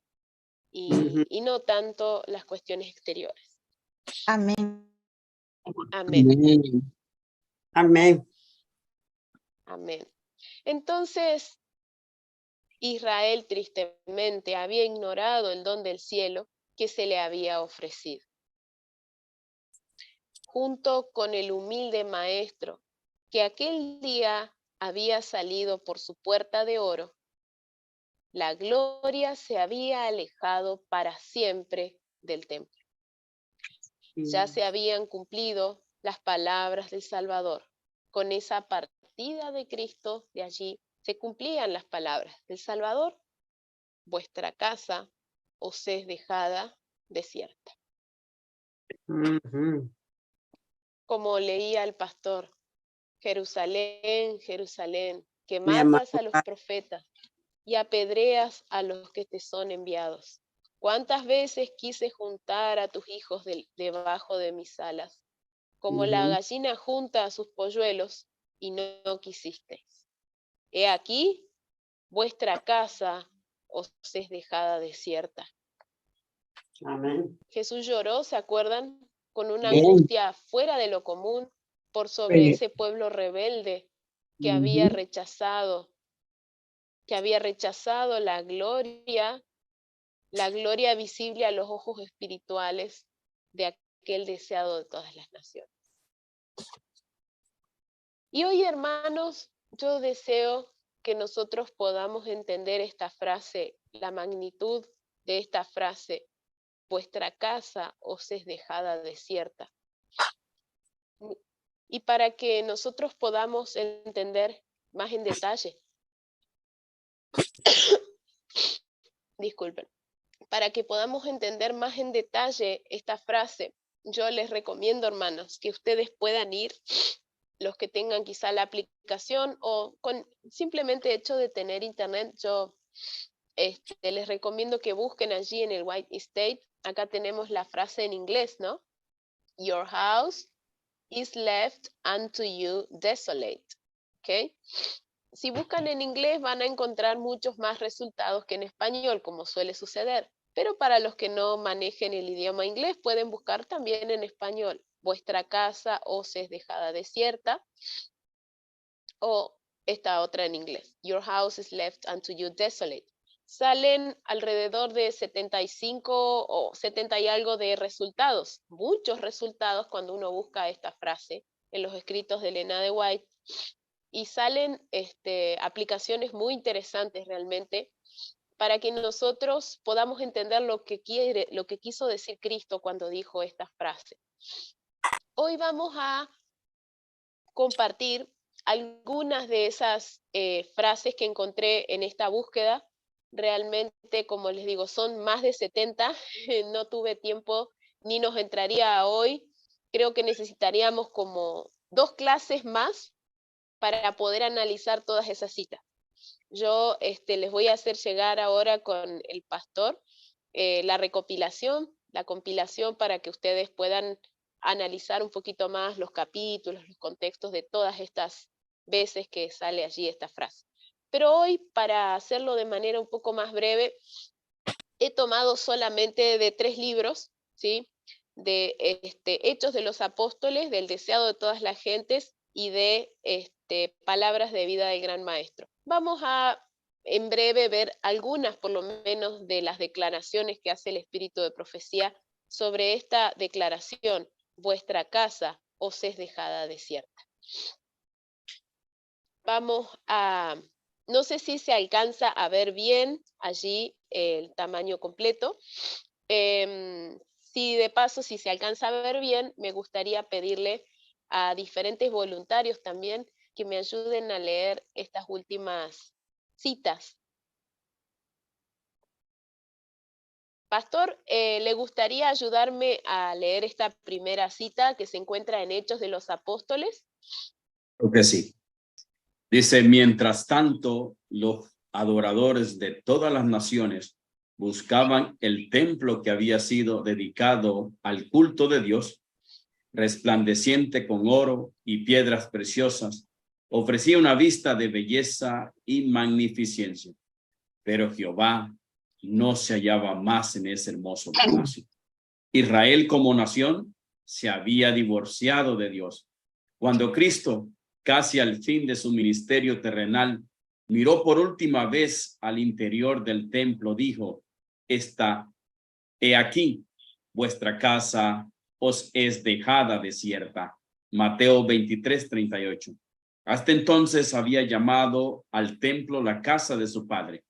y no tanto las cuestiones exteriores. Amén. Amén. Amén. Amén. Entonces, Israel tristemente había ignorado el don del cielo que se le había ofrecido. Junto con el humilde maestro que aquel día había salido por su puerta de oro, la gloria se había alejado para siempre del templo. Ya se habían cumplido las palabras del Salvador. Con esa partida de Cristo de allí se cumplían las palabras del Salvador. Vuestra casa os es dejada desierta. Como leía el pastor, Jerusalén, Jerusalén, que matas a los profetas y apedreas a los que te son enviados. ¿Cuántas veces quise juntar a tus hijos debajo de mis alas, como la gallina junta a sus polluelos, y no quisisteis? He aquí, vuestra casa os es dejada desierta. Amén. Jesús lloró, ¿se acuerdan? Con una angustia fuera de lo común por sobre ese pueblo rebelde que había rechazado la gloria visible a los ojos espirituales de aquel deseado de todas las naciones. Y hoy, hermanos, yo deseo que nosotros podamos entender esta frase, la magnitud de esta frase: vuestra casa os es dejada desierta. Y para que nosotros podamos entender más en detalle, disculpen, para que podamos entender más en detalle esta frase, yo les recomiendo, hermanos, que ustedes puedan ir, los que tengan quizá la aplicación o con simplemente hecho de tener internet, yo les recomiendo que busquen allí en el White State. Acá tenemos la frase en inglés, ¿no? Your house is left unto you desolate. ¿Ok? Si buscan en inglés van a encontrar muchos más resultados que en español, como suele suceder. Pero para los que no manejen el idioma inglés, pueden buscar también en español. Vuestra casa os es dejada desierta. O esta otra en inglés. Your house is left unto you desolate. Salen alrededor de 75 o 70 y algo de resultados. Muchos resultados cuando uno busca esta frase en los escritos de Elena de White. Y salen aplicaciones muy interesantes realmente para que nosotros podamos entender lo que quiso decir Cristo cuando dijo esta frase. Hoy vamos a compartir algunas de esas frases que encontré en esta búsqueda. Realmente, como les digo, son más de 70, no tuve tiempo ni nos entraría hoy. Creo que necesitaríamos como 2 clases más para poder analizar todas esas citas. Yo les voy a hacer llegar ahora con el pastor la compilación para que ustedes puedan analizar un poquito más los capítulos, los contextos de todas estas veces que sale allí esta frase. Pero hoy, para hacerlo de manera un poco más breve, he tomado solamente de 3 libros, ¿sí? De Hechos de los Apóstoles, del Deseado de todas las gentes y de Palabras de vida del Gran Maestro. Vamos a, en breve, ver algunas, por lo menos, de las declaraciones que hace el Espíritu de Profecía sobre esta declaración: vuestra casa os es dejada desierta. Vamos a, no sé si se alcanza a ver bien allí el tamaño completo. Si de paso, si se alcanza a ver bien, me gustaría pedirle a diferentes voluntarios también que me ayuden a leer estas últimas citas. Pastor, ¿le gustaría ayudarme a leer esta primera cita que se encuentra en Hechos de los Apóstoles? Creo que sí. Dice, mientras tanto, los adoradores de todas las naciones buscaban el templo que había sido dedicado al culto de Dios, resplandeciente con oro y piedras preciosas, ofrecía una vista de belleza y magnificencia. Pero Jehová no se hallaba más en ese hermoso palacio. Israel como nación se había divorciado de Dios. Cuando Cristo, casi al fin de su ministerio terrenal, miró por última vez al interior del templo, dijo, he aquí, vuestra casa os es dejada desierta. Mateo 23:38. Hasta entonces había llamado al templo la casa de su padre,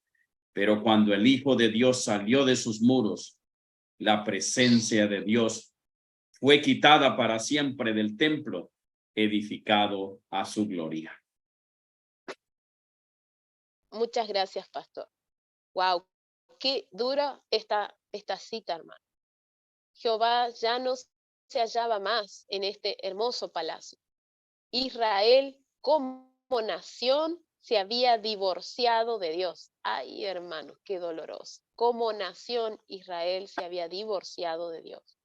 pero cuando el Hijo de Dios salió de sus muros, la presencia de Dios fue quitada para siempre del templo, edificado a su gloria. Muchas gracias, pastor. Wow, qué dura esta cita, hermano. Jehová ya no se hallaba más en este hermoso palacio. Israel como nación se había divorciado de Dios. Ay, hermano, qué doloroso. Como nación, Israel se había divorciado de Dios.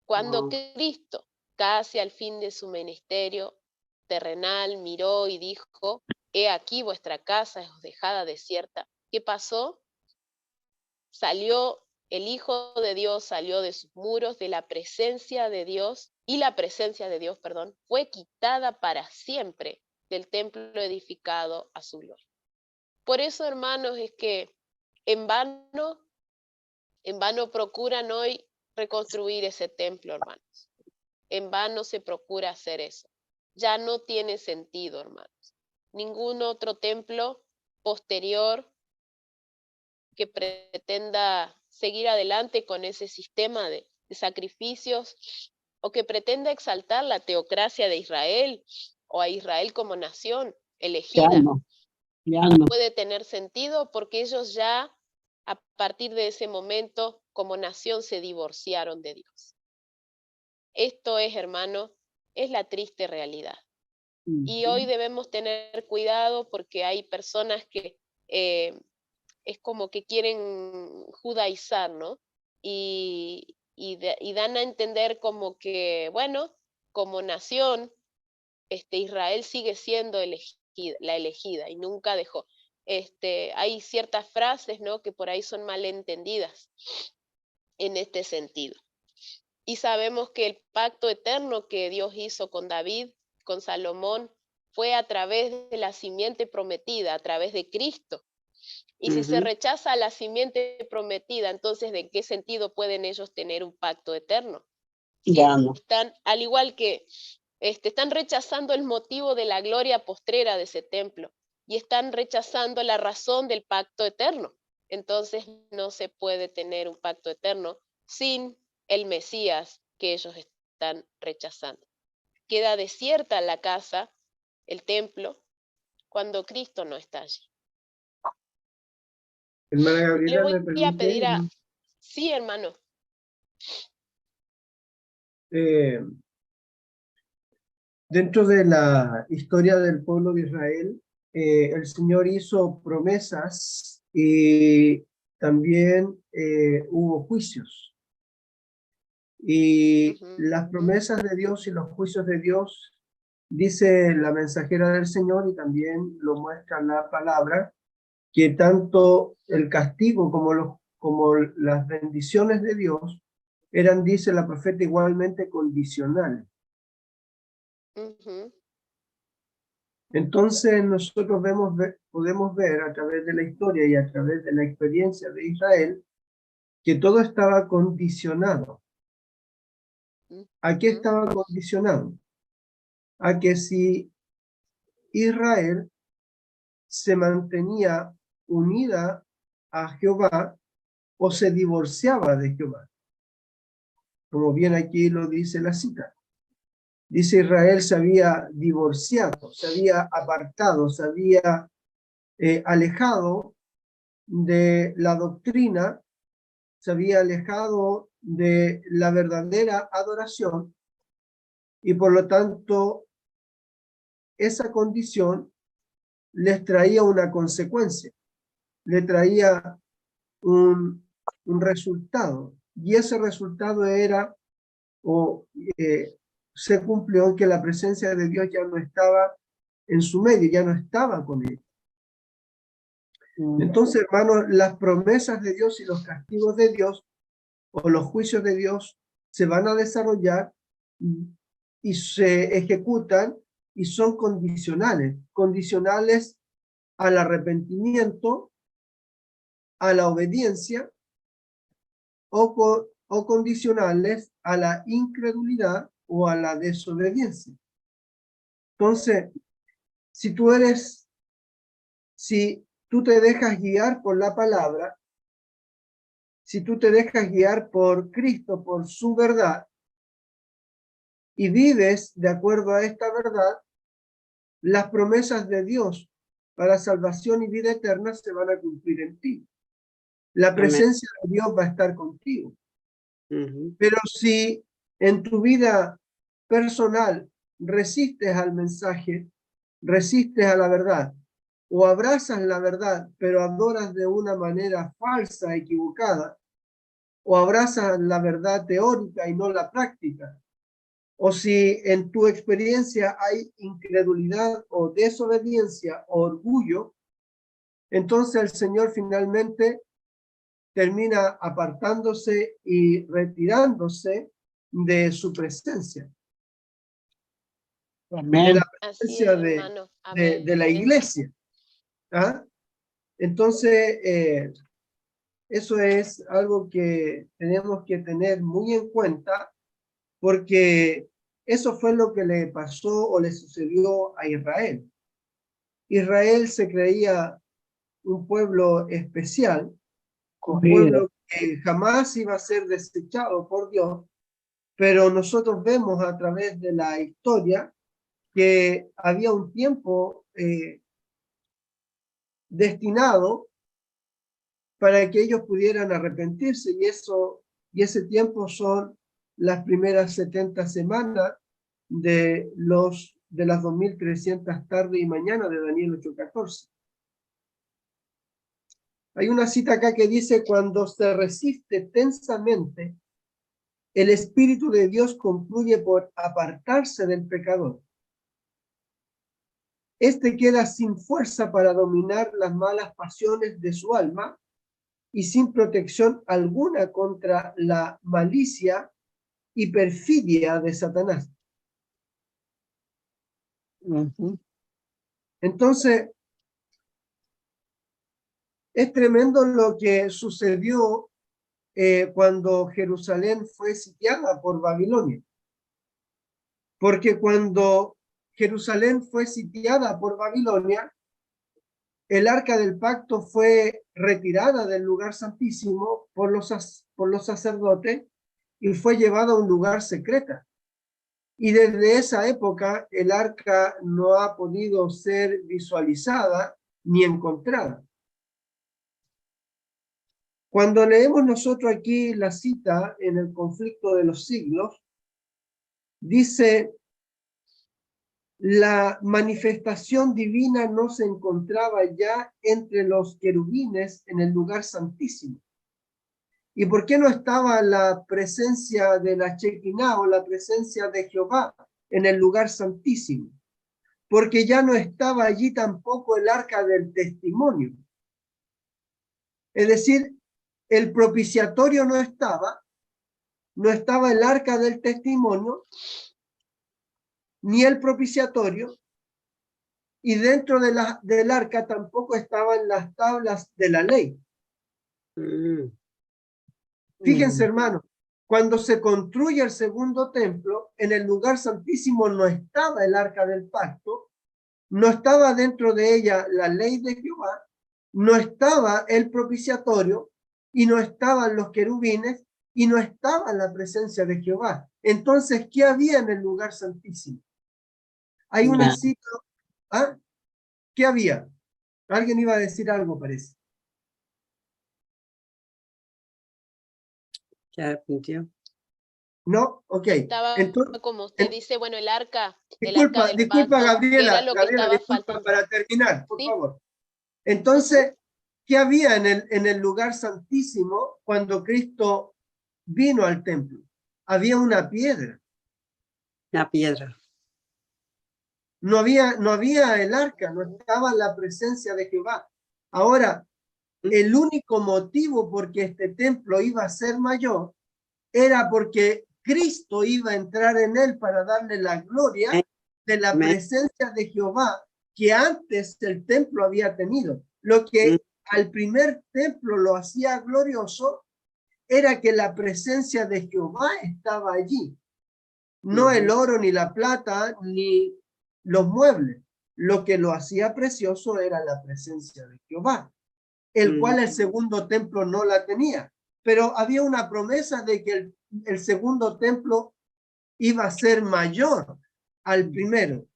Cuando Cristo, casi al fin de su ministerio terrenal, miró y dijo, he aquí vuestra casa es dejada desierta. ¿Qué pasó? El Hijo de Dios salió de sus muros, de la presencia de Dios, y la presencia de Dios, fue quitada para siempre del templo edificado a su gloria. Por eso, hermanos, es que en vano procuran hoy reconstruir ese templo, hermanos. En vano se procura hacer eso. Ya no tiene sentido, hermanos. Ningún otro templo posterior que pretenda seguir adelante con ese sistema de sacrificios o que pretenda exaltar la teocracia de Israel o a Israel como nación elegida. Ya no. Puede tener sentido porque ellos ya a partir de ese momento como nación se divorciaron de Dios. Esto es, hermano, es la triste realidad. Y hoy debemos tener cuidado porque hay personas que es como que quieren judaizar, ¿no? Y dan a entender como que, bueno, como nación, Israel sigue siendo la elegida y nunca dejó. Hay ciertas frases, ¿no? Que por ahí son malentendidas en este sentido. Y sabemos que el pacto eterno que Dios hizo con David, con Salomón, fue a través de la simiente prometida, a través de Cristo. Y si se rechaza la simiente prometida, entonces ¿de qué sentido pueden ellos tener un pacto eterno? Ya no. Están, al igual que están rechazando el motivo de la gloria postrera de ese templo y están rechazando la razón del pacto eterno. Entonces no se puede tener un pacto eterno sin el Mesías que ellos están rechazando. Queda desierta la casa, el templo, cuando Cristo no está allí. Hermana Gabriela, Le me voy a pedir permite. Sí, hermano. Dentro de la historia del pueblo de Israel, el Señor hizo promesas y también hubo juicios. Y las promesas de Dios y los juicios de Dios, dice la mensajera del Señor y también lo muestra la palabra, que tanto el castigo como las bendiciones de Dios eran, dice la profeta, igualmente condicionales. Entonces nosotros podemos ver a través de la historia y a través de la experiencia de Israel que todo estaba condicionado. ¿A qué estaba condicionado? A que si Israel se mantenía unida a Jehová o se divorciaba de Jehová, como bien aquí lo dice la cita. Dice Israel se había divorciado, se había apartado, se había alejado de la doctrina, se había alejado de la verdadera adoración y por lo tanto esa condición les traía una consecuencia, le traía un resultado y ese resultado era se cumplió en que la presencia de Dios ya no estaba en su medio, ya no estaba con ellos. Entonces, hermanos, las promesas de Dios y los castigos de Dios o los juicios de Dios se van a desarrollar y se ejecutan y son condicionales, condicionales al arrepentimiento, a la obediencia o condicionales a la incredulidad o a la desobediencia. Entonces, si tú te dejas guiar por la palabra, si tú te dejas guiar por Cristo, por su verdad, y vives de acuerdo a esta verdad, las promesas de Dios para salvación y vida eterna se van a cumplir en ti. La presencia de Dios va a estar contigo. Pero si en tu vida personal resistes al mensaje, resistes a la verdad, o abrazas la verdad, pero adoras de una manera falsa, equivocada, o abrazas la verdad teórica y no la práctica, o si en tu experiencia hay incredulidad o desobediencia o orgullo, entonces el Señor finalmente termina apartándose y retirándose de su presencia. De la presencia de la iglesia. ¿Ah? Entonces, eso es algo que tenemos que tener muy en cuenta, porque eso fue lo que le pasó o le sucedió a Israel. Israel se creía un pueblo especial, un pueblo que jamás iba a ser desechado por Dios, pero nosotros vemos a través de la historia que había un tiempo destinado para que ellos pudieran arrepentirse, y ese tiempo son las primeras 70 semanas de las 2300 tardes y mañana de Daniel 8:14. Hay una cita acá que dice: cuando se resiste tensamente, el Espíritu de Dios concluye por apartarse del pecador. Este queda sin fuerza para dominar las malas pasiones de su alma y sin protección alguna contra la malicia y perfidia de Satanás. Entonces, es tremendo lo que sucedió cuando Jerusalén fue sitiada por Babilonia. Porque cuando Jerusalén fue sitiada por Babilonia, el arca del pacto fue retirada del lugar santísimo por los sacerdotes y fue llevada a un lugar secreta. Y desde esa época el arca no ha podido ser visualizada ni encontrada. Cuando leemos nosotros aquí la cita en el conflicto de los siglos, dice: la manifestación divina no se encontraba ya entre los querubines en el lugar santísimo. ¿Y por qué no estaba la presencia de la Shekinah o la presencia de Jehová en el lugar santísimo? Porque ya no estaba allí tampoco el arca del testimonio. Es decir, el propiciatorio no estaba el arca del testimonio, ni el propiciatorio, y dentro del arca tampoco estaban las tablas de la ley. Fíjense, hermanos, cuando se construye el segundo templo, en el lugar santísimo no estaba el arca del pacto, no estaba dentro de ella la ley de Jehová, no estaba el propiciatorio y no estaban los querubines, y no estaba la presencia de Jehová. Entonces, ¿qué había en el lugar santísimo? Hay una cita. ¿Ah? ¿Qué había? Alguien iba a decir algo, parece. Ya arrepintió. No, ok. Estaba Entonces, como usted dice, bueno, el arca del disculpa, pacto, era Gabriela, lo que estaba disculpa, faltando. para terminar, por ¿Sí? favor. Entonces, ¿qué había en el lugar santísimo cuando Cristo vino al templo? Había una piedra. Una piedra. No había el arca, no estaba la presencia de Jehová. Ahora, el único motivo por que este templo iba a ser mayor era porque Cristo iba a entrar en él para darle la gloria de la presencia de Jehová que antes el templo había tenido. Lo que al primer templo lo hacía glorioso era que la presencia de Jehová estaba allí. No el oro, ni la plata, ni los muebles. Lo que lo hacía precioso era la presencia de Jehová, el cual el segundo templo no la tenía. Pero había una promesa de que el segundo templo iba a ser mayor al primero.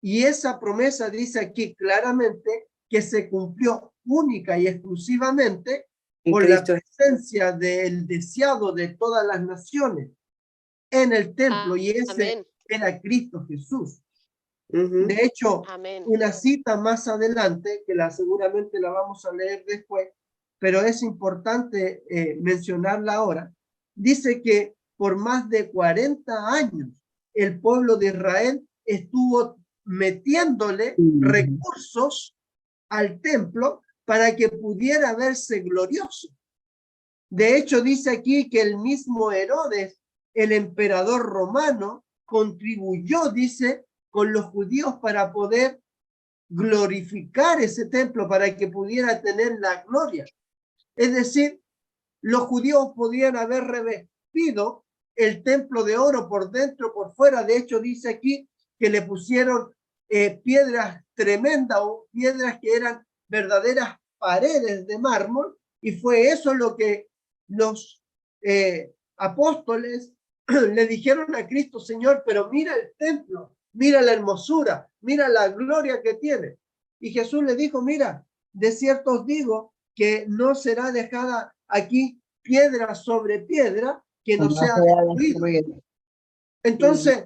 Y esa promesa dice aquí claramente que se cumplió única y exclusivamente por la presencia del deseado de todas las naciones en el templo, y ese era Cristo Jesús. De hecho, una cita más adelante, que seguramente la vamos a leer después, pero es importante mencionarla ahora, dice que por más de 40 años el pueblo de Israel estuvo metiéndole recursos al templo para que pudiera verse glorioso. De hecho, dice aquí que el mismo Herodes, el emperador romano, contribuyó, dice, con los judíos para poder glorificar ese templo, para que pudiera tener la gloria. Es decir, los judíos podían haber revestido el templo de oro por dentro, por fuera. De hecho, dice aquí que le pusieron piedras tremendas o piedras que eran verdaderas paredes de mármol, y fue eso lo que los apóstoles le dijeron a Cristo: Señor, pero mira el templo, mira la hermosura, mira la gloria que tiene. Y Jesús le dijo: mira, de cierto os digo que no será dejada aquí piedra sobre piedra que no sea destruida. Entonces,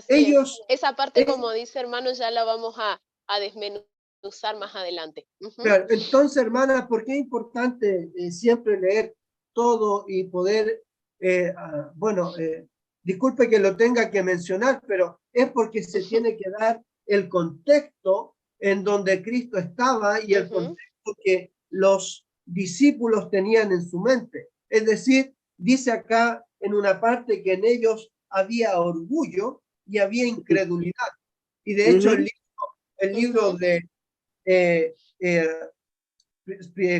ellos... Esa parte, como dice hermano, ya la vamos a desmenuzar más adelante. Claro, entonces, hermana, ¿por qué es importante siempre leer todo y poder, disculpe que lo tenga que mencionar, pero es porque se tiene que dar el contexto en donde Cristo estaba y el contexto que los discípulos tenían en su mente. Es decir, dice acá en una parte que en ellos había orgullo y había incredulidad. Y de hecho el libro de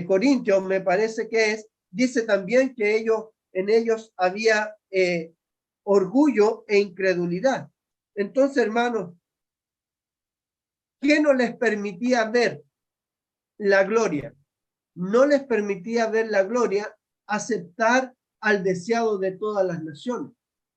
Corintios, me parece que dice también que en ellos había orgullo e incredulidad. Entonces, hermanos, ¿qué no les permitía ver la gloria? No les permitía ver la gloria, aceptar al deseado de todas las naciones.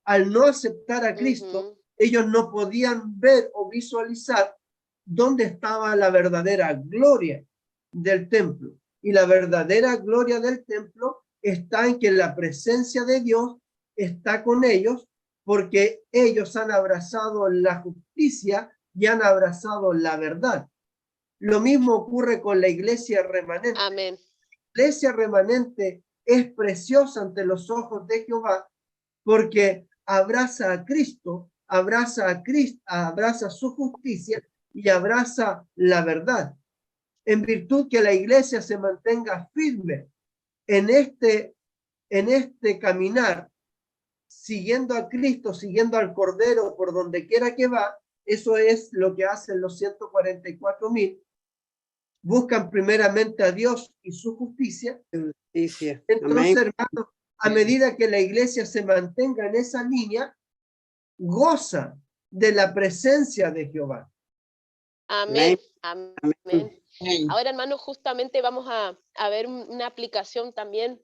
Al no aceptar a Cristo, ellos no podían ver o visualizar dónde estaba la verdadera gloria del templo. Y la verdadera gloria del templo está en que la presencia de Dios está con ellos, porque ellos han abrazado la justicia y han abrazado la verdad. Lo mismo ocurre con la iglesia remanente. Amén. La iglesia remanente es preciosa ante los ojos de Jehová porque abraza a Cristo, abraza su justicia y abraza la verdad. En virtud que la iglesia se mantenga firme en este caminar, siguiendo a Cristo, siguiendo al Cordero por donde quiera que va. Eso es lo que hacen los 144,000. Buscan primeramente a Dios y su justicia. Entonces, hermanos, a medida que la iglesia se mantenga en esa línea, goza de la presencia de Jehová. Amén. Amén. Ahora, hermano, justamente vamos a ver una aplicación también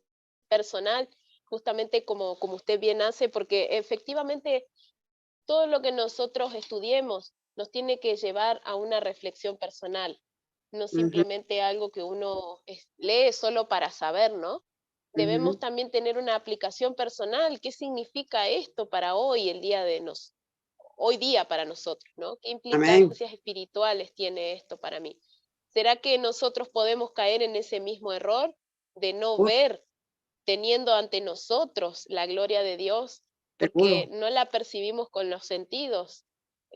personal. justamente como usted bien hace, porque efectivamente todo lo que nosotros estudiemos nos tiene que llevar a una reflexión personal, no simplemente algo que uno lee solo para saber, ¿no? Debemos también tener una aplicación personal. ¿Qué significa esto para hoy, el día de hoy día para nosotros, ¿no? ¿Qué implicancias espirituales tiene esto para mí? ¿Será que nosotros podemos caer en ese mismo error de no ver, teniendo ante nosotros la gloria de Dios, porque no la percibimos con los sentidos,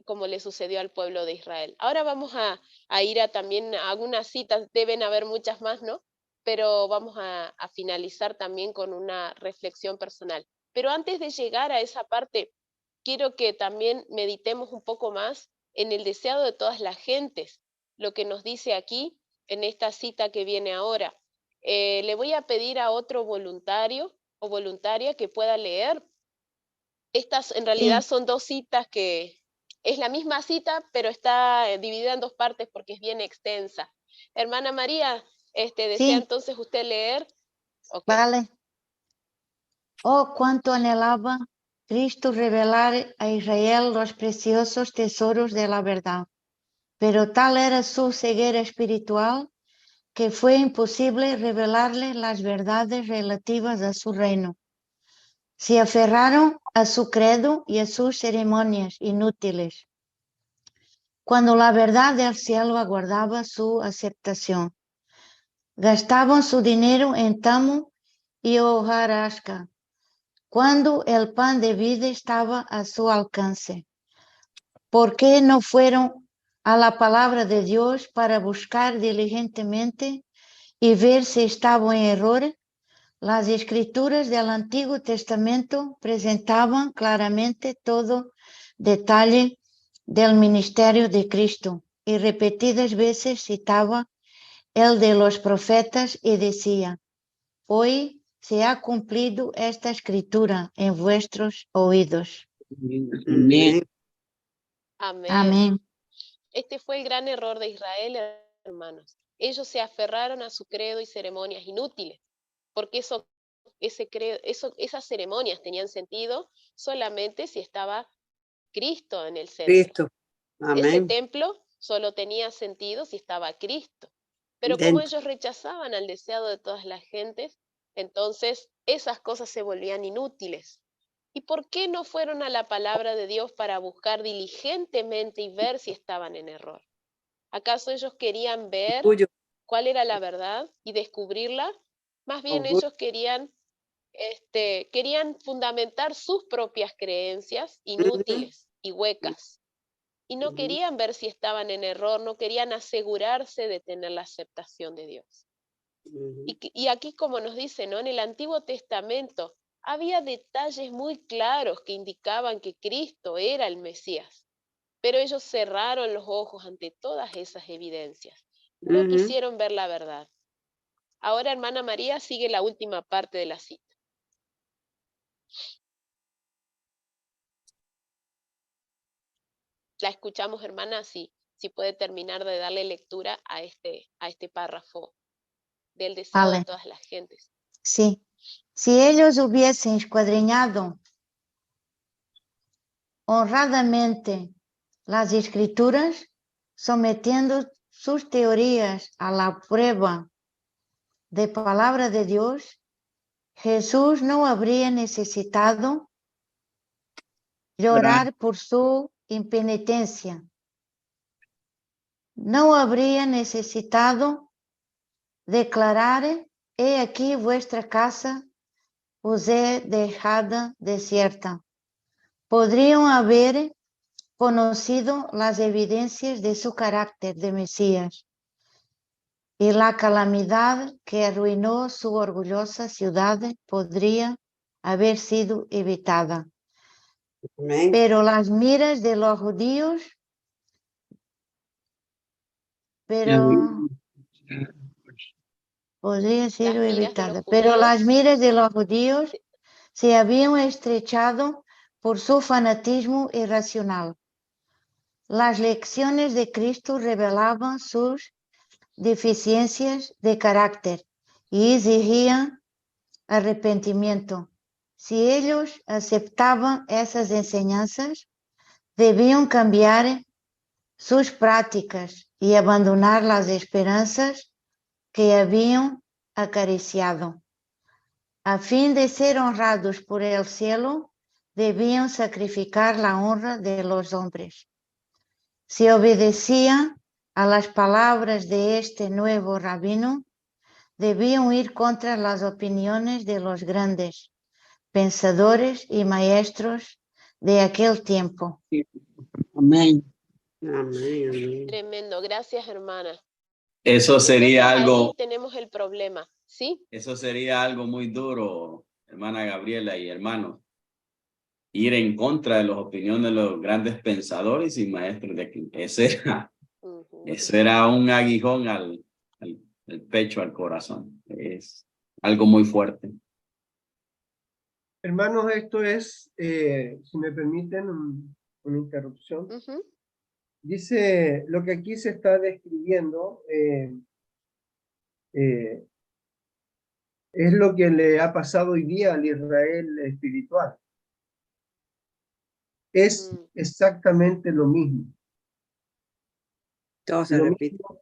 como le sucedió al pueblo de Israel? Ahora vamos a ir también a algunas citas, deben haber muchas más, ¿no? Pero vamos a finalizar también con una reflexión personal. Pero antes de llegar a esa parte, quiero que también meditemos un poco más en el deseado de todas las gentes, lo que nos dice aquí en esta cita que viene ahora. Le voy a pedir a otro voluntario o voluntaria que pueda leer. Estas en realidad son dos citas que es la misma cita, pero está dividida en dos partes porque es bien extensa. Hermana María, ¿desea entonces usted leer? Okay. Vale. Oh, cuánto anhelaba Cristo revelar a Israel los preciosos tesoros de la verdad, pero tal era su ceguera espiritual que fue imposible revelarle las verdades relativas a su reino. Se aferraron a su credo y a sus ceremonias inútiles, cuando la verdad del cielo aguardaba su aceptación. Gastaban su dinero en tamo y hojarasca, cuando el pan de vida estaba a su alcance. ¿Por qué no fueron a la palabra de Dios para buscar diligentemente y ver si estaba en error? Las escrituras del Antiguo Testamento presentaban claramente todo detalle del ministerio de Cristo y repetidas veces citaba el de los profetas y decía: hoy se ha cumplido esta escritura en vuestros oídos. Amén. Amén. Amén. Este fue el gran error de Israel, hermanos. Ellos se aferraron a su credo y ceremonias inútiles, porque esas ceremonias tenían sentido solamente si estaba Cristo en el centro. Cristo. Amén. Ese templo solo tenía sentido si estaba Cristo. Pero como ellos rechazaban al deseado de todas las gentes, entonces esas cosas se volvían inútiles. ¿Y por qué no fueron a la palabra de Dios para buscar diligentemente y ver si estaban en error? ¿Acaso ellos querían ver cuál era la verdad y descubrirla? Más bien ellos querían fundamentar sus propias creencias inútiles y huecas. Y no querían ver si estaban en error, no querían asegurarse de tener la aceptación de Dios. Y aquí, como nos dice, ¿no? En el Antiguo Testamento había detalles muy claros que indicaban que Cristo era el Mesías, pero ellos cerraron los ojos ante todas esas evidencias. No quisieron ver la verdad. Ahora, hermana María, sigue la última parte de la cita. La escuchamos, hermana, si puede terminar de darle lectura a este párrafo del deseo de todas las gentes. Sí. Si ellos hubiesen escuadriñado honradamente las escrituras, sometiendo sus teorías a la prueba de palabra de Dios, Jesús no habría necesitado llorar por su impenitencia. No habría necesitado declarar: he aquí vuestra casa os he dejada desierta. Podrían haber conocido las evidencias de su carácter de Mesías y la calamidad que arruinó su orgullosa ciudad podría haber sido evitada. Amén. Pero las miras de los judíos, podría ser evitada. Pero las miras de los judíos se habían estrechado por su fanatismo irracional. Las lecciones de Cristo revelaban sus deficiencias de carácter y exigían arrepentimiento. si ellos aceptaban esas enseñanzas, debían cambiar sus prácticas y abandonar las esperanzas que habían acariciado. A fin de ser honrados por el cielo, debían sacrificar la honra de los hombres. Si obedecían a las palabras de este nuevo rabino, debían ir contra las opiniones de los grandes pensadores y maestros de aquel tiempo. Amén. Amén, amén. Tremendo, gracias hermana. Eso sería Entonces, algo, ahí tenemos el problema, ¿sí? eso sería algo muy duro, hermana Gabriela y hermanos. Ir en contra de las opiniones de los grandes pensadores y maestros de aquí. Eso era un aguijón al pecho, al corazón. Es algo muy fuerte. Hermanos, esto es, si me permiten, una interrupción. Dice, lo que aquí se está describiendo es lo que le ha pasado hoy día al Israel espiritual. Es exactamente lo mismo. Todo se Lo repite. mismo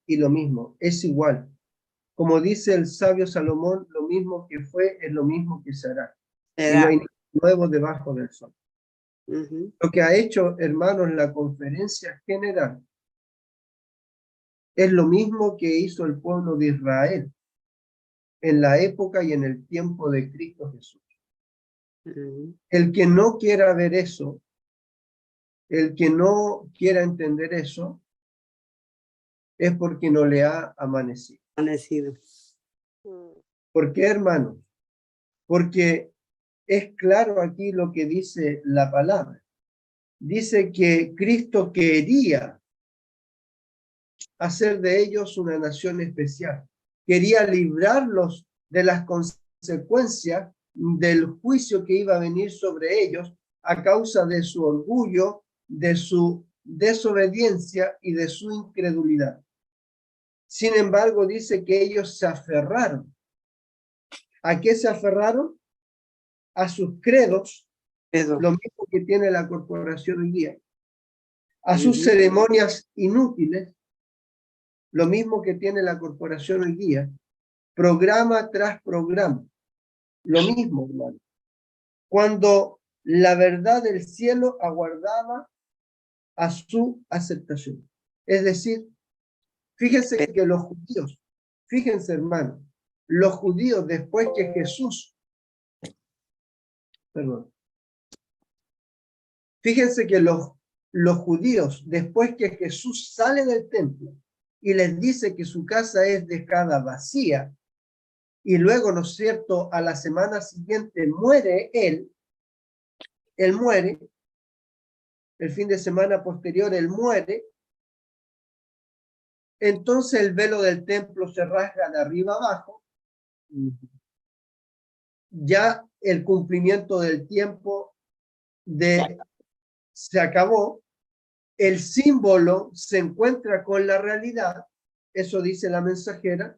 y lo mismo, es igual. Como dice el sabio Salomón, lo mismo que fue es lo mismo que será. Y no hay nada nuevo debajo del sol. Lo que ha hecho, hermanos, la conferencia general es lo mismo que hizo el pueblo de Israel en la época y en el tiempo de Cristo Jesús. El que no quiera ver eso, el que no quiera entender eso, es porque no le ha amanecido. ¿Por qué, hermanos? Porque es claro aquí lo que dice la palabra. Dice que Cristo quería hacer de ellos una nación especial. Quería librarlos de las consecuencias del juicio que iba a venir sobre ellos a causa de su orgullo, de su desobediencia y de su incredulidad. Sin embargo, dice que ellos se aferraron. ¿A qué se aferraron? A sus credos, lo mismo que tiene la corporación hoy día. A sus ceremonias inútiles, lo mismo que tiene la corporación hoy día. Programa tras programa. Lo mismo, hermano. Cuando la verdad del cielo aguardaba a su aceptación. Es decir, fíjense que los judíos, fíjense, hermano, los judíos después que Jesús, fíjense que los judíos después que Jesús sale del templo y les dice que su casa es dejada vacía, y luego, ¿no es cierto?, a la semana siguiente muere él muere, el fin de semana posterior él muere, entonces el velo del templo se rasga de arriba abajo, ya el cumplimiento del tiempo se acabó, el símbolo se encuentra con la realidad, eso dice la mensajera,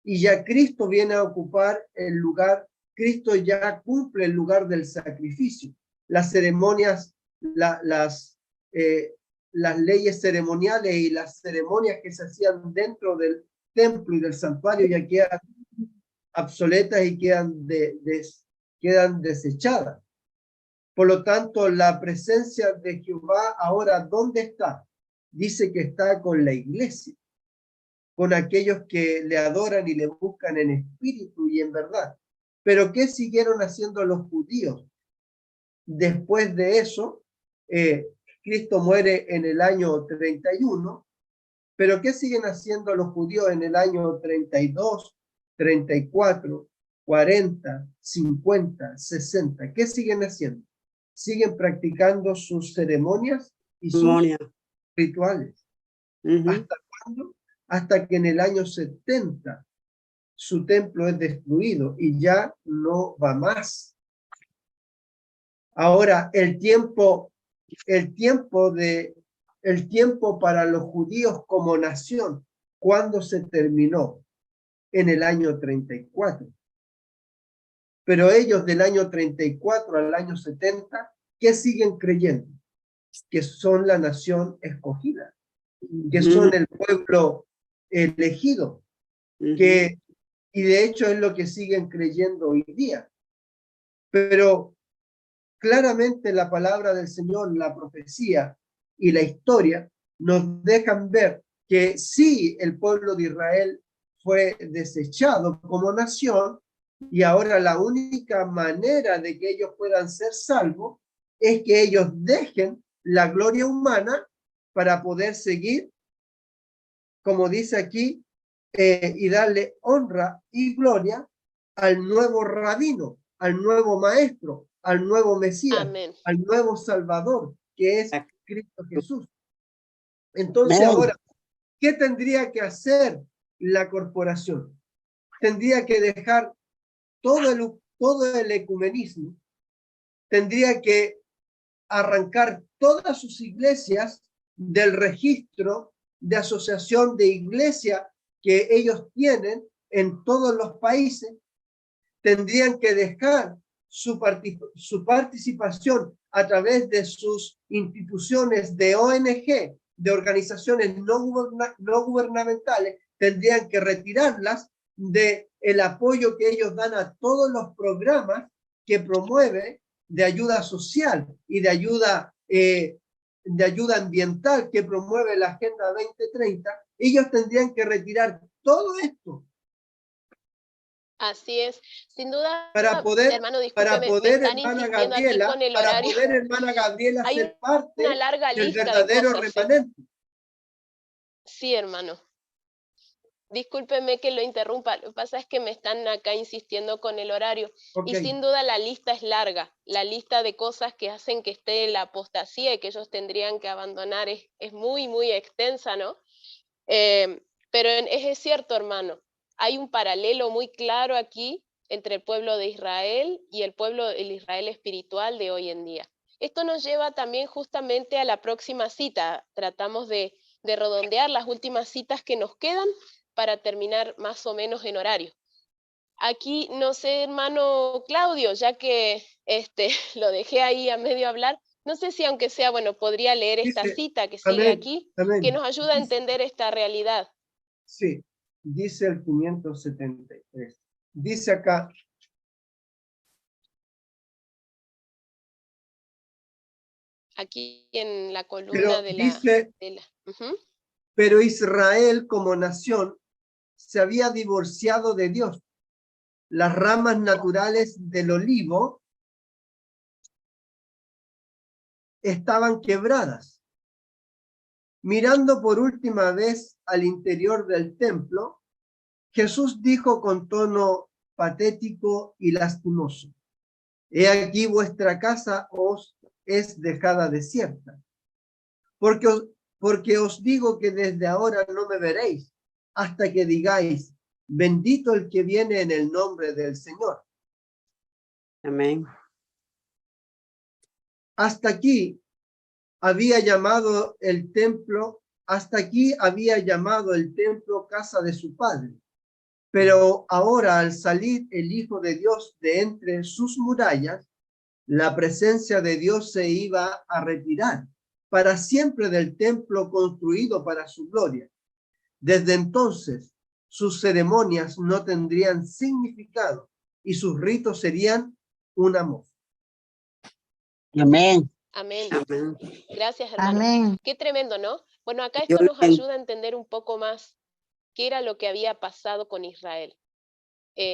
y ya Cristo viene a ocupar el lugar, Cristo ya cumple el lugar del sacrificio. Las ceremonias, las leyes ceremoniales y las ceremonias que se hacían dentro del templo y del santuario ya quedan obsoletas y quedan desechadas. Por lo tanto, la presencia de Jehová ahora, ¿dónde está? Dice que está con la iglesia, con aquellos que le adoran y le buscan en espíritu y en verdad. Pero ¿qué siguieron haciendo los judíos? Después de eso, Cristo muere en el año 31, pero ¿qué siguen haciendo los judíos en el año 32, 34, 40, 50, 60? ¿Qué siguen haciendo? Siguen practicando sus ceremonias y sus rituales. ¿Hasta cuándo? Hasta que en el año 70 su templo es destruido y ya no va más. Ahora, el tiempo para los judíos como nación, ¿cuándo se terminó? En el año 34. Pero ellos del año 34 al año 70, ¿qué siguen creyendo? Que son la nación escogida, que son el pueblo elegido, que, y de hecho es lo que siguen creyendo hoy día. Pero claramente la palabra del Señor, la profecía y la historia nos dejan ver que sí, el pueblo de Israel fue desechado como nación, y ahora la única manera de que ellos puedan ser salvos es que ellos dejen la gloria humana para poder seguir, como dice aquí, y darle honra y gloria al nuevo rabino, al nuevo maestro, al nuevo Mesías, Amén. al nuevo Salvador, que es Cristo Jesús. Entonces ahora, ¿qué tendría que hacer la corporación? Tendría que dejar todo el ecumenismo, tendría que arrancar todas sus iglesias del registro de asociación de iglesia que ellos tienen en todos los países, tendrían que dejar su participación a través de sus instituciones de ONG, de organizaciones no gubernamentales, tendrían que retirarlas del apoyo que ellos dan a todos los programas que promueve de ayuda social y de ayuda ambiental que promueve la Agenda 2030. Ellos tendrían que retirar todo esto. Así es, sin duda, Para poder, hermano, discúlpeme, me están insistiendo aquí con el horario. Para poder, hermana Gabriela, Hay ser parte una larga del lista de verdadero cosas. remanente. Sí, hermano. Discúlpeme que lo interrumpa, lo que pasa es que me están acá insistiendo con el horario. Okay. Y sin duda la lista es larga, la lista de cosas que hacen que esté la apostasía y que ellos tendrían que abandonar es muy, muy extensa, ¿no? Pero es cierto, hermano, hay un paralelo muy claro aquí entre el pueblo de Israel y el Israel espiritual de hoy en día. Esto nos lleva también justamente a la próxima cita. Tratamos de redondear las últimas citas que nos quedan para terminar más o menos en horario. Aquí, no sé, hermano Claudio, ya que lo dejé ahí a medio hablar, no sé si aunque sea, bueno, podría leer esta cita que sigue aquí, que nos ayuda a entender esta realidad. Sí, dice el 573. Dice acá, aquí en la columna de la... dice, pero Israel como nación se había divorciado de Dios. Las ramas naturales del olivo estaban quebradas. Mirando por última vez al interior del templo, Jesús dijo con tono patético y lastimoso: he aquí vuestra casa os es dejada desierta, porque os digo que desde ahora no me veréis, hasta que digáis, bendito el que viene en el nombre del Señor. Amén. Hasta aquí había llamado el templo casa de su padre. Pero ahora, al salir el Hijo de Dios de entre sus murallas, la presencia de Dios se iba a retirar para siempre del templo construido para su gloria. Desde entonces, sus ceremonias no tendrían significado y sus ritos serían un amor. Amén. Amén. Amén. Gracias, hermano. Amén. Qué tremendo, ¿no? Bueno, acá esto nos ayuda a entender un poco más qué era lo que había pasado con Israel.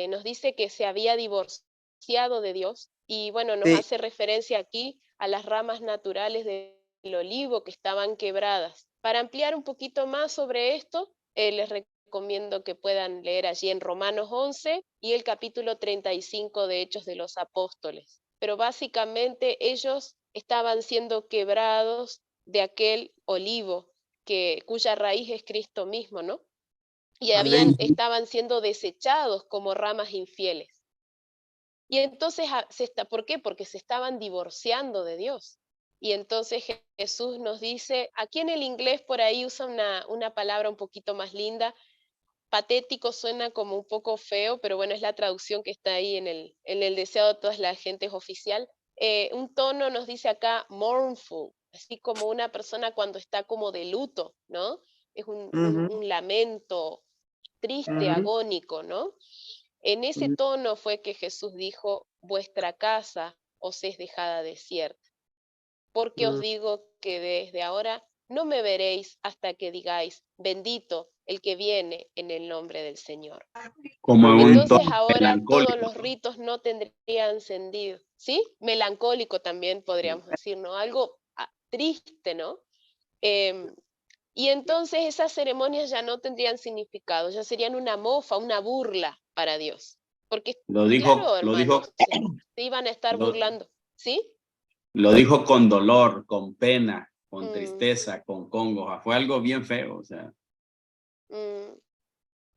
Nos dice que se había divorciado de Dios y bueno, nos hace referencia aquí a las ramas naturales del olivo que estaban quebradas. Para ampliar un poquito más sobre esto, les recomiendo que puedan leer allí en Romanos 11 y el capítulo 35 de Hechos de los Apóstoles. Pero básicamente ellos estaban siendo quebrados de aquel olivo cuya raíz es Cristo mismo, ¿no? Y estaban siendo desechados como ramas infieles. Y entonces, ¿por qué? Porque se estaban divorciando de Dios. Y entonces Jesús nos dice, aquí en el inglés por ahí usa una palabra un poquito más linda, patético suena como un poco feo, pero bueno, es la traducción que está ahí en el deseado de todas las gentes oficial. Un tono nos dice acá mournful, así como una persona cuando está como de luto, ¿no? Es un lamento triste, agónico, ¿no? En ese tono fue que Jesús dijo, vuestra casa os es dejada desierta, porque os digo que desde ahora no me veréis hasta que digáis, bendito el que viene en el nombre del Señor. Como en un Entonces tono ahora todos melancólico. los ritos no tendrían sentido, ¿sí? Melancólico también podríamos decir, ¿no? Algo triste, ¿no? Y entonces esas ceremonias ya no tendrían significado, ya serían una mofa, una burla para Dios. Porque, Lo claro, dijo, hermanos, se iban a estar lo, burlando, ¿sí? lo dijo con dolor, con pena, con Mm, tristeza, con congoja. Fue algo bien feo, o sea. mm.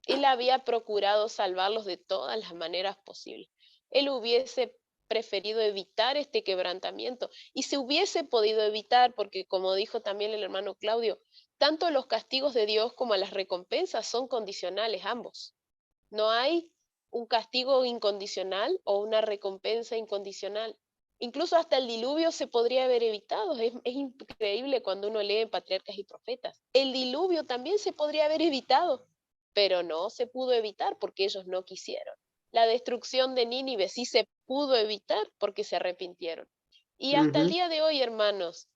Él había procurado salvarlos de todas las maneras posibles. Él hubiese preferido evitar este quebrantamiento y se hubiese podido evitar, porque como dijo también el hermano Claudio, tanto los castigos de Dios como las recompensas son condicionales ambos. No hay un castigo incondicional o una recompensa incondicional. Incluso hasta el diluvio se podría haber evitado. Es increíble cuando uno lee en Patriarcas y Profetas. El diluvio también se podría haber evitado, pero no se pudo evitar porque ellos no quisieron. La destrucción de Nínive sí se pudo evitar porque se arrepintieron. Y hasta el día de hoy, hermanos,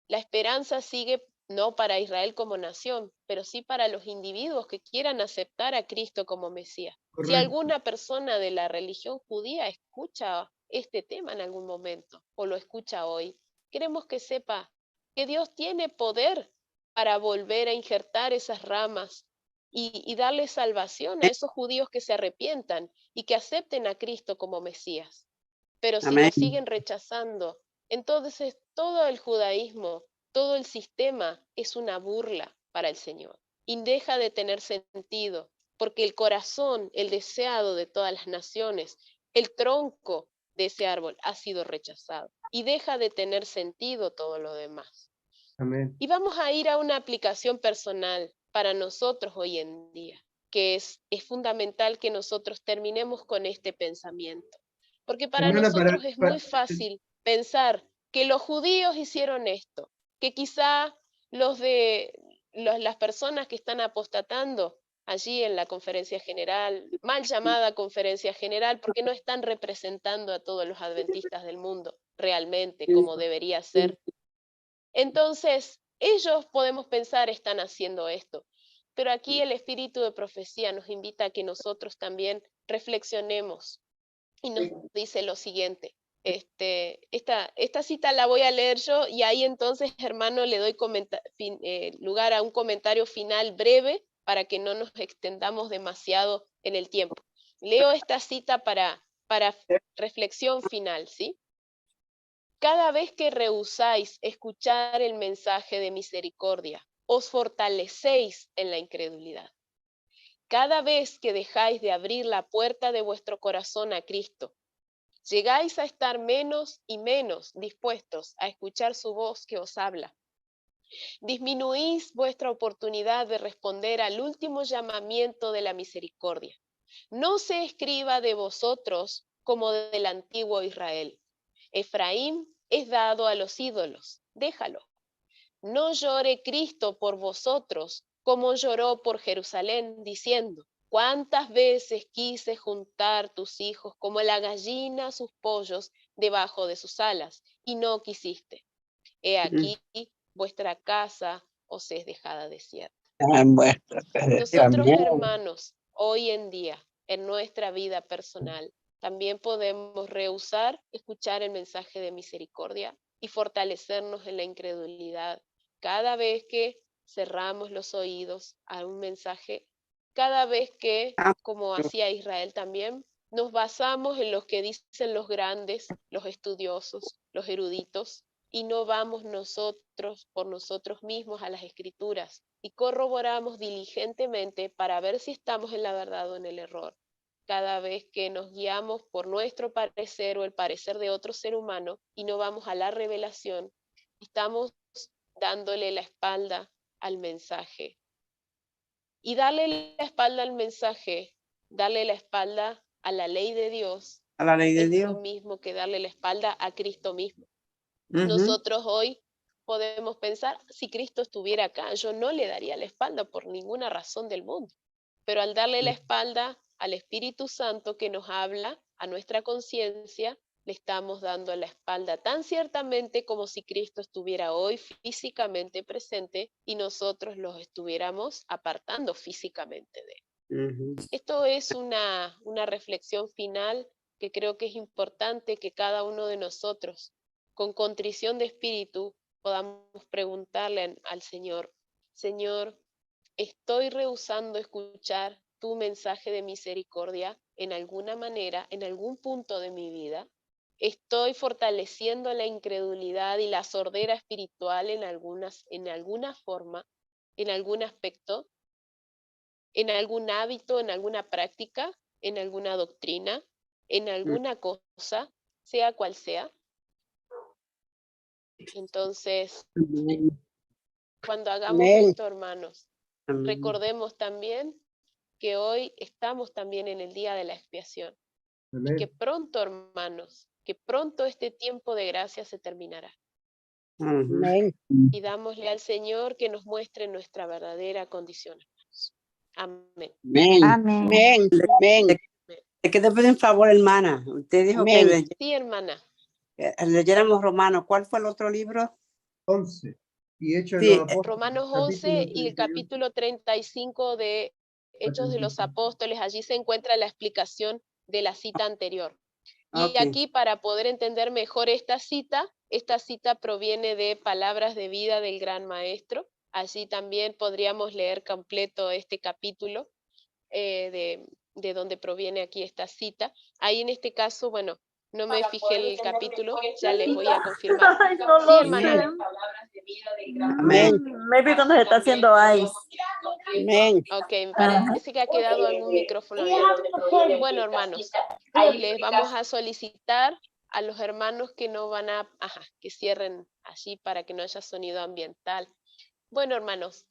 la esperanza sigue no para Israel como nación, pero sí para los individuos que quieran aceptar a Cristo como Mesías. Si Correcto. alguna persona de la religión judía escucha este tema en algún momento o lo escucha hoy, queremos que sepa que Dios tiene poder para volver a injertar esas ramas y darle salvación a esos judíos que se arrepientan y que acepten a Cristo como Mesías. Pero si lo Amén. siguen rechazando, entonces todo el judaísmo, todo el sistema es una burla para el Señor y deja de tener sentido, porque el corazón, el deseado de todas las naciones, el tronco de ese árbol ha sido rechazado y deja de tener sentido todo lo demás. Amén. Y vamos a ir a una aplicación personal para nosotros hoy en día, que es fundamental que nosotros terminemos con este pensamiento. Porque para Hermana, nosotros es muy fácil pensar que los judíos hicieron esto, que quizá las personas que están apostatando allí en la conferencia general, mal llamada conferencia general, porque no están representando a todos los adventistas del mundo realmente como debería ser. Entonces, ellos podemos pensar están haciendo esto, pero aquí el espíritu de profecía nos invita a que nosotros también reflexionemos y nos dice lo siguiente. Esta cita la voy a leer yo y ahí entonces, hermano, le doy lugar a un comentario final breve para que no nos extendamos demasiado en el tiempo. Leo esta cita para reflexión final, ¿sí? Cada vez que rehusáis escuchar el mensaje de misericordia, os fortalecéis en la incredulidad. Cada vez que dejáis de abrir la puerta de vuestro corazón a Cristo, llegáis a estar menos y menos dispuestos a escuchar su voz que os habla. Disminuís vuestra oportunidad de responder al último llamamiento de la misericordia. No se escriba de vosotros como del antiguo Israel. Efraín es dado a los ídolos, déjalo. No llore Cristo por vosotros como lloró por Jerusalén, diciendo, ¿cuántas veces quise juntar tus hijos como la gallina sus pollos debajo de sus alas, y no quisiste? He aquí, vuestra casa os es dejada desierta. Nosotros, hermanos, hoy en día, en nuestra vida personal, también podemos rehusar escuchar el mensaje de misericordia y fortalecernos en la incredulidad cada vez que cerramos los oídos a un mensaje, cada vez que, como hacía Israel también, nos basamos en lo que dicen los grandes, los estudiosos, los eruditos, y no vamos nosotros por nosotros mismos a las escrituras y corroboramos diligentemente para ver si estamos en la verdad o en el error. Cada vez que nos guiamos por nuestro parecer o el parecer de otro ser humano y no vamos a la revelación, estamos dándole la espalda al mensaje Y darle la espalda al mensaje, darle la espalda a la ley de Dios, A la ley de es Dios. lo mismo que darle la espalda a Cristo mismo. Ujú. Nosotros hoy podemos pensar, si Cristo estuviera acá, yo no le daría la espalda por ninguna razón del mundo. Pero al darle la espalda al Espíritu Santo que nos habla a nuestra conciencia, le estamos dando la espalda tan ciertamente como si Cristo estuviera hoy físicamente presente y nosotros los estuviéramos apartando físicamente de él. Ujú. Esto es una reflexión final que creo que es importante que cada uno de nosotros, con contrición de espíritu, podamos preguntarle al Señor, Señor, ¿estoy rehusando escuchar tu mensaje de misericordia en alguna manera, en algún punto de mi vida? ¿Estoy fortaleciendo la incredulidad y la sordera espiritual en alguna forma, en algún aspecto, en algún hábito, en alguna práctica, en alguna doctrina, en alguna cosa, sea cual sea? Entonces, Amén. cuando hagamos Amén. esto, hermanos, Amén. recordemos también que hoy estamos también en el día de la expiación. Y que Amén. pronto, hermanos, que pronto este tiempo de gracia se terminará. Ujú. Amén. Pidámosle al Señor que nos muestre nuestra verdadera condición, hermanos. Amén. Amén. Amén. Amén. Amén. Te quedo pedir un favor, hermana. Usted dijo Amén. Sí, hermana. que leyéramos Romanos. ¿Cuál fue el otro libro? 11. Y Hechos de Sí, los Apóstoles. Romanos capítulo 11 y el 31. capítulo 35 de Hechos de los Apóstoles. Allí se encuentra la explicación de la cita anterior. Y Ok. aquí, para poder entender mejor esta cita proviene de Palabras de Vida del Gran Maestro. Allí también podríamos leer completo este capítulo de donde proviene aquí esta cita. Ahí en este caso, bueno, no me fijé el capítulo, ya les voy a confirmar. Ay, no Sí, lo hermana. Amén. Maybe cuando se está haciendo ice. Amén. Ok, me parece que ha quedado algún micrófono abierto. Bueno, hermanos, les vamos a solicitar a los hermanos que no van a, que cierren allí para que no haya sonido ambiental. Bueno, hermanos,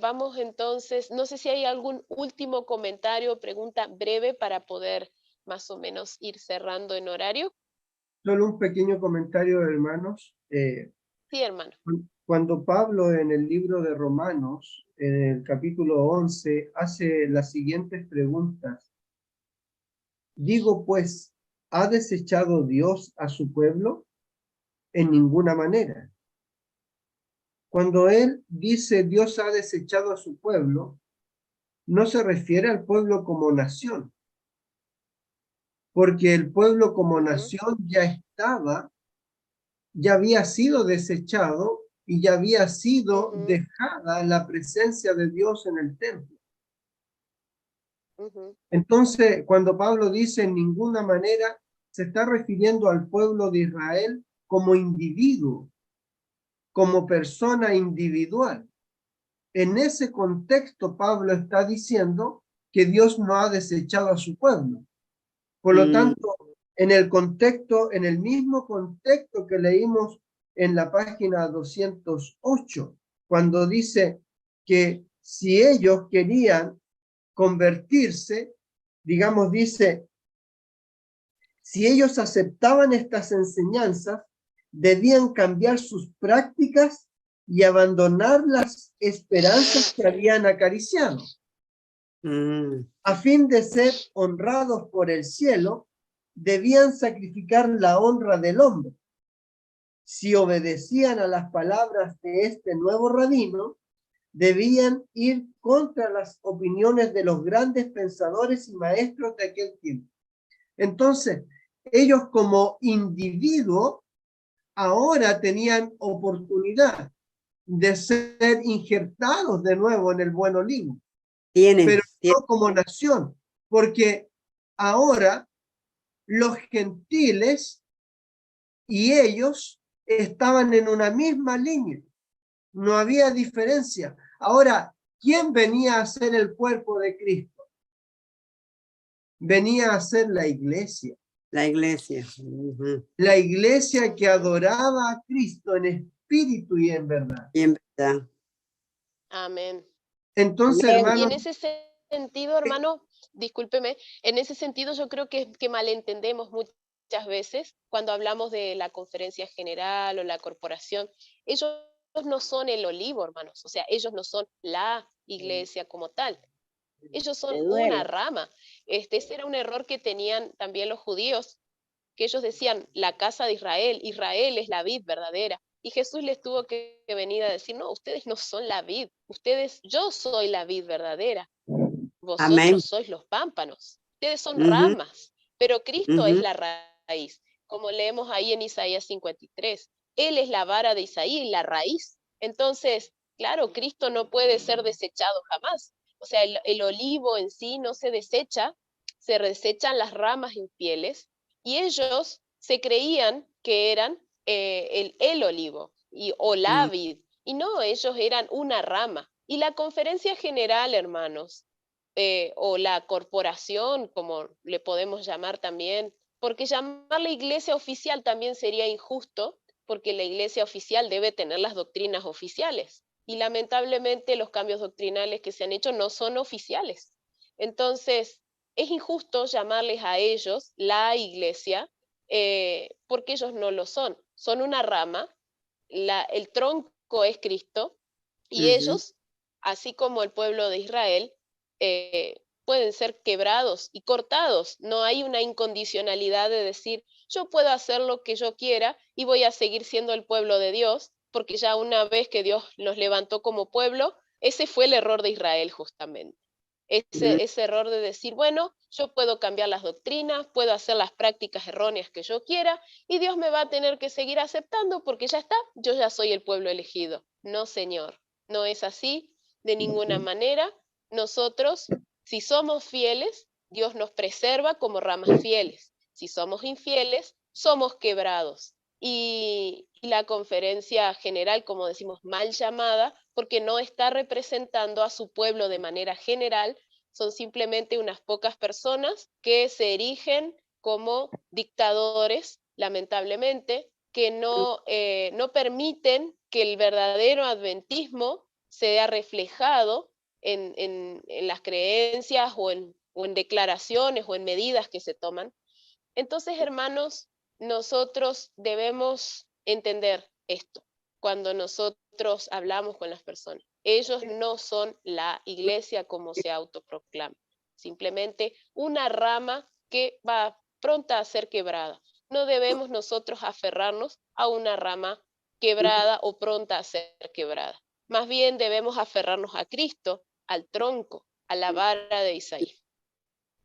vamos entonces, no sé si hay algún último comentario o pregunta breve para poder más o menos ir cerrando en horario. Solo un pequeño comentario, hermanos. Sí, hermano. Cuando Pablo en el libro de Romanos, en el capítulo 11, hace las siguientes preguntas. Digo pues, ¿ha desechado Dios a su pueblo? En ninguna manera. Cuando él dice Dios ha desechado a su pueblo, no se refiere al pueblo como nación, porque el pueblo como nación ya había sido desechado y ya había sido dejada la presencia de Dios en el templo. Entonces, cuando Pablo dice en ninguna manera, se está refiriendo al pueblo de Israel como individuo, como persona individual. En ese contexto, Pablo está diciendo que Dios no ha desechado a su pueblo. Por lo tanto, en el mismo contexto que leímos en la página 208, cuando dice que si ellos querían convertirse, digamos, dice, si ellos aceptaban estas enseñanzas, debían cambiar sus prácticas y abandonar las esperanzas que habían acariciado. A fin de ser honrados por el cielo, debían sacrificar la honra del hombre. Si obedecían a las palabras de este nuevo rabino, debían ir contra las opiniones de los grandes pensadores y maestros de aquel tiempo. Entonces, ellos como individuos ahora tenían oportunidad de ser injertados de nuevo en el buen olivo. Pero no como nación, porque ahora los gentiles y ellos estaban en una misma línea. No había diferencia. Ahora, ¿quién venía a ser el cuerpo de Cristo? Venía a ser la iglesia. La iglesia. La iglesia que adoraba a Cristo en espíritu y en verdad. Y en verdad. Amén. Entonces, Bien. Y hermano, en ese sentido, hermano, discúlpeme, en ese sentido yo creo que malentendemos muchas veces cuando hablamos de la conferencia general o la corporación. Ellos no son el olivo, hermanos, o sea, ellos no son la iglesia como tal. Ellos son Te una duele. rama. Ese era un error que tenían también los judíos, que ellos decían, la casa de Israel, Israel es la vid verdadera. Y Jesús les tuvo que venir a decir, no, ustedes no son la vid, yo soy la vid verdadera. Vosotros Amén. sois los pámpanos, ustedes son Ujú, ramas, pero Cristo es ujú, la raíz, como leemos ahí en Isaías 53. Él es la vara de Isaí, la raíz. Entonces, claro, Cristo no puede ser desechado jamás. O sea, el olivo en sí no se desecha, se desechan las ramas infieles, y ellos se creían que eran el olivo o la mm, vid, y no, ellos eran una rama. Y la conferencia general, hermanos, o la corporación, como le podemos llamar también, porque llamarla iglesia oficial también sería injusto, porque la iglesia oficial debe tener las doctrinas oficiales, y lamentablemente los cambios doctrinales que se han hecho no son oficiales. Entonces, es injusto llamarles a ellos la iglesia, porque ellos no lo son. Son una rama, el tronco es Cristo, y ujú, ellos, así como el pueblo de Israel, pueden ser quebrados y cortados. No hay una incondicionalidad de decir, yo puedo hacer lo que yo quiera y voy a seguir siendo el pueblo de Dios, porque ya una vez que Dios los levantó como pueblo, ese fue el error de Israel justamente. Ese error de decir, bueno, yo puedo cambiar las doctrinas, puedo hacer las prácticas erróneas que yo quiera, y Dios me va a tener que seguir aceptando porque ya está, yo ya soy el pueblo elegido. No, Señor, no es así de ninguna manera. Nosotros, si somos fieles, Dios nos preserva como ramas fieles. Si somos infieles, somos quebrados. Y la conferencia general, como decimos, mal llamada, porque no está representando a su pueblo de manera general, son simplemente unas pocas personas que se erigen como dictadores, lamentablemente, que no permiten que el verdadero adventismo sea reflejado en las creencias o en declaraciones o en medidas que se toman. Entonces, hermanos, nosotros debemos entender esto cuando nosotros hablamos con las personas. Ellos no son la iglesia como se autoproclama, simplemente una rama que va pronta a ser quebrada. No debemos nosotros aferrarnos a una rama quebrada o pronta a ser quebrada. Más bien debemos aferrarnos a Cristo, al tronco, a la vara de Isaí.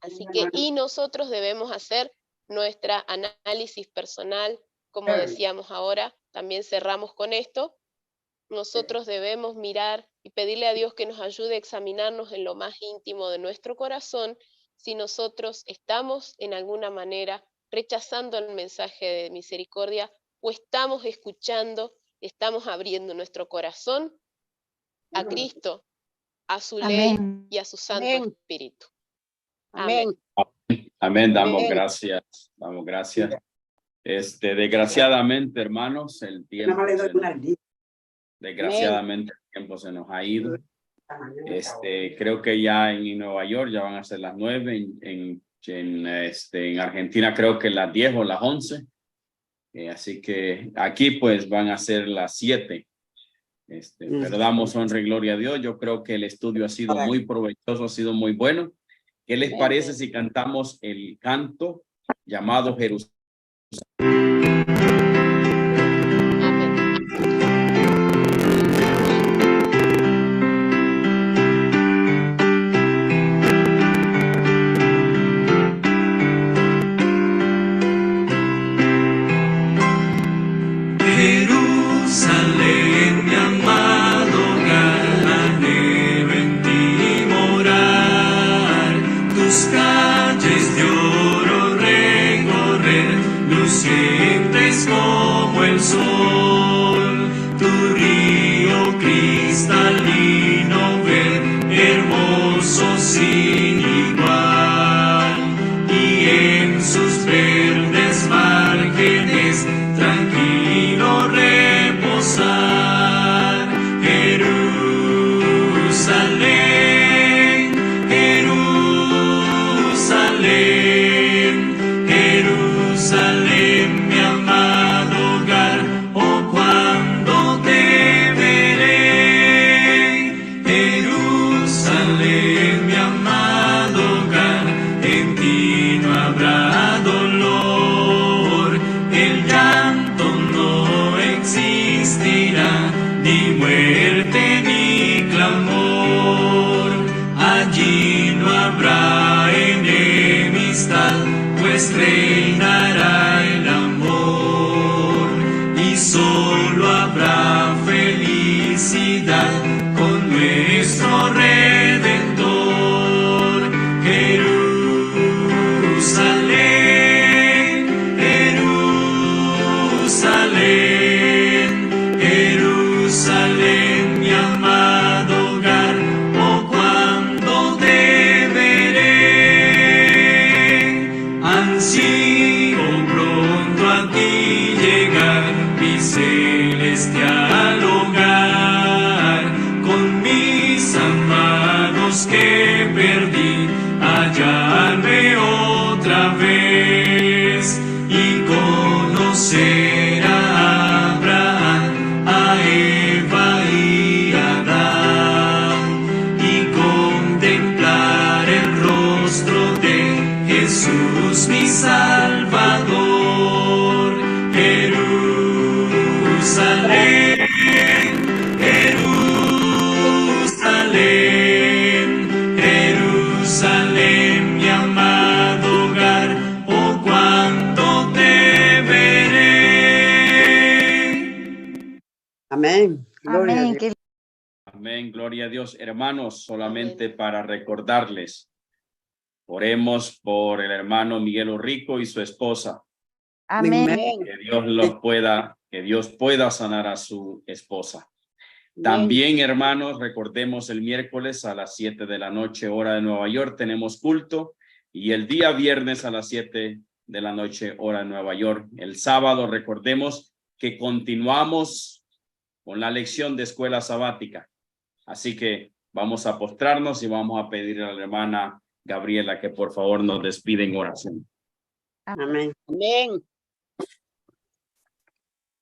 Así que, y nosotros debemos hacer nuestra análisis personal, como decíamos ahora, también cerramos con esto. Nosotros debemos mirar y pedirle a Dios que nos ayude a examinarnos en lo más íntimo de nuestro corazón si nosotros estamos en alguna manera rechazando el mensaje de misericordia o estamos escuchando, estamos abriendo nuestro corazón a Cristo, a su ley Amén. y a su Santo Amén. Espíritu. Amén. Amén, damos Amén. gracias, damos gracias. Desgraciadamente, hermanos, el tiempo desgraciadamente el tiempo se nos ha ido. Creo que ya en Nueva York ya van a ser las 9, en Argentina creo que las 10 o las 11. Así que aquí pues van a ser las 7. Pero damos honra y gloria a Dios. Yo creo que el estudio ha sido muy provechoso, ha sido muy bueno. ¿Qué les parece si cantamos el canto llamado Jerusalén? Jerusalén, mi amado hogar, anhelo en ti morar, tus calles de oro recorrer, lucientes como el sol, tu río cristalino ver, hermoso sin igual, y en sus verdes márgenes tranquilo reposar. Jerusalén. Jerusalén, Jerusalén, mi amado hogar, oh cuando te veré. Jerusalén, mi amado hogar, en ti no habrá dolor, el llanto no existirá, ni muerte ni clamor. Allí no habrá enemistad, pues reinará el amor, y solo habrá felicidad con nuestro Redentor. Jerusalén, Jerusalén, Jerusalén, mi amado hogar, oh cuando te veré. Ansío pronto a ti llegar, mi celestial hogar, con mis amados que perdí, hallarme otra vez y conocer a Abraham, a Eva y a Adán, y contemplar el rostro de Jesús mi Salvador. Jerusalén, Jerusalén, Jerusalén, mi amado hogar, oh cuando te veré. Amén. Gloria a Amén. Dios. Que Amén, gloria a Dios. Hermanos, solamente para recordarles, oremos por el hermano Miguel Urrico y su esposa. Amén. Amén. Que Dios pueda sanar a su esposa. Amén. También, hermanos, recordemos el miércoles a las 7 de la noche, hora de Nueva York, tenemos culto, y el día viernes a las 7 de la noche, hora de Nueva York. El sábado, recordemos que continuamos con la lección de escuela sabática. Así que vamos a postrarnos y vamos a pedir a la hermana Gabriela que por favor nos despide en oración. Amén. Amén.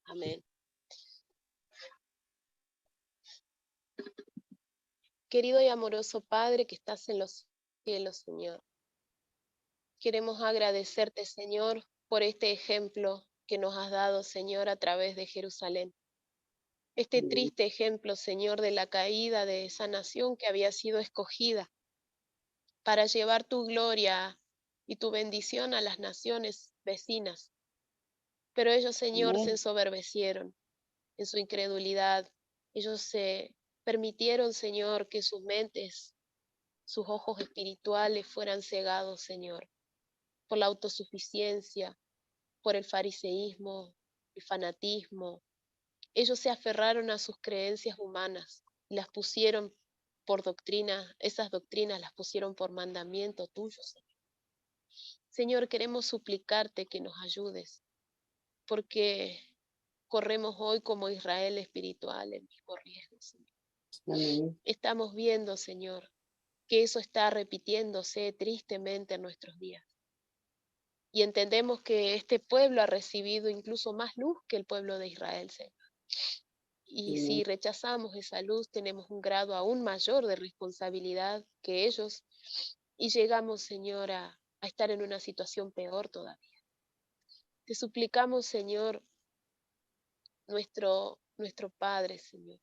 Amén. Querido y amoroso Padre que estás en los cielos, Señor. Queremos agradecerte, Señor, por este ejemplo que nos has dado, Señor, a través de Jerusalén. Este triste ejemplo, Señor, de la caída de esa nación que había sido escogida para llevar tu gloria y tu bendición a las naciones vecinas. Pero ellos, Señor, se ensoberbecieron en su incredulidad. Ellos se permitieron, Señor, que sus mentes, sus ojos espirituales fueran cegados, Señor, por la autosuficiencia, por el fariseísmo, el fanatismo. Ellos se aferraron a sus creencias humanas y las pusieron por doctrina, esas doctrinas las pusieron por mandamiento tuyo, Señor. Señor, queremos suplicarte que nos ayudes, porque corremos hoy como Israel espiritual el mismo riesgo, Señor. Amén. Estamos viendo, Señor, que eso está repitiéndose tristemente en nuestros días. Y entendemos que este pueblo ha recibido incluso más luz que el pueblo de Israel, Señor. Y si rechazamos esa luz, tenemos un grado aún mayor de responsabilidad que ellos y llegamos, Señor, a estar en una situación peor todavía. Te suplicamos, Señor, nuestro Padre, Señor,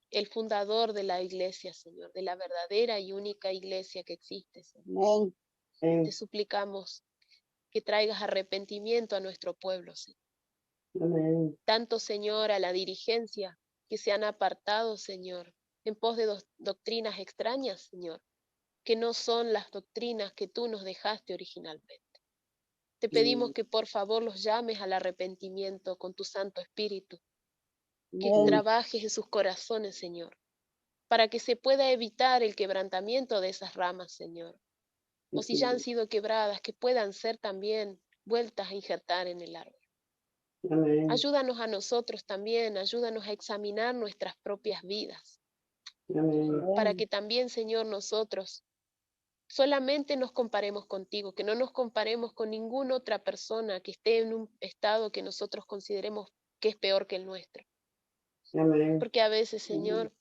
el fundador de la iglesia, Señor, de la verdadera y única iglesia que existe, Señor. Amén. Te suplicamos que traigas arrepentimiento a nuestro pueblo, Señor. Amén. Tanto, Señor, a la dirigencia que se han apartado, Señor, en pos de doctrinas extrañas, Señor, que no son las doctrinas que tú nos dejaste originalmente. Te pedimos que por favor los llames al arrepentimiento con tu Santo Espíritu, que trabajes en sus corazones, Señor, para que se pueda evitar el quebrantamiento de esas ramas, Señor. O si ya han sido quebradas, que puedan ser también vueltas a injertar en el árbol. Amén. Ayúdanos a nosotros también, ayúdanos a examinar nuestras propias vidas, Amén. para que también, Señor, nosotros solamente nos comparemos contigo, que no nos comparemos con ninguna otra persona que esté en un estado que nosotros consideremos que es peor que el nuestro. Amén. Porque a veces, Señor,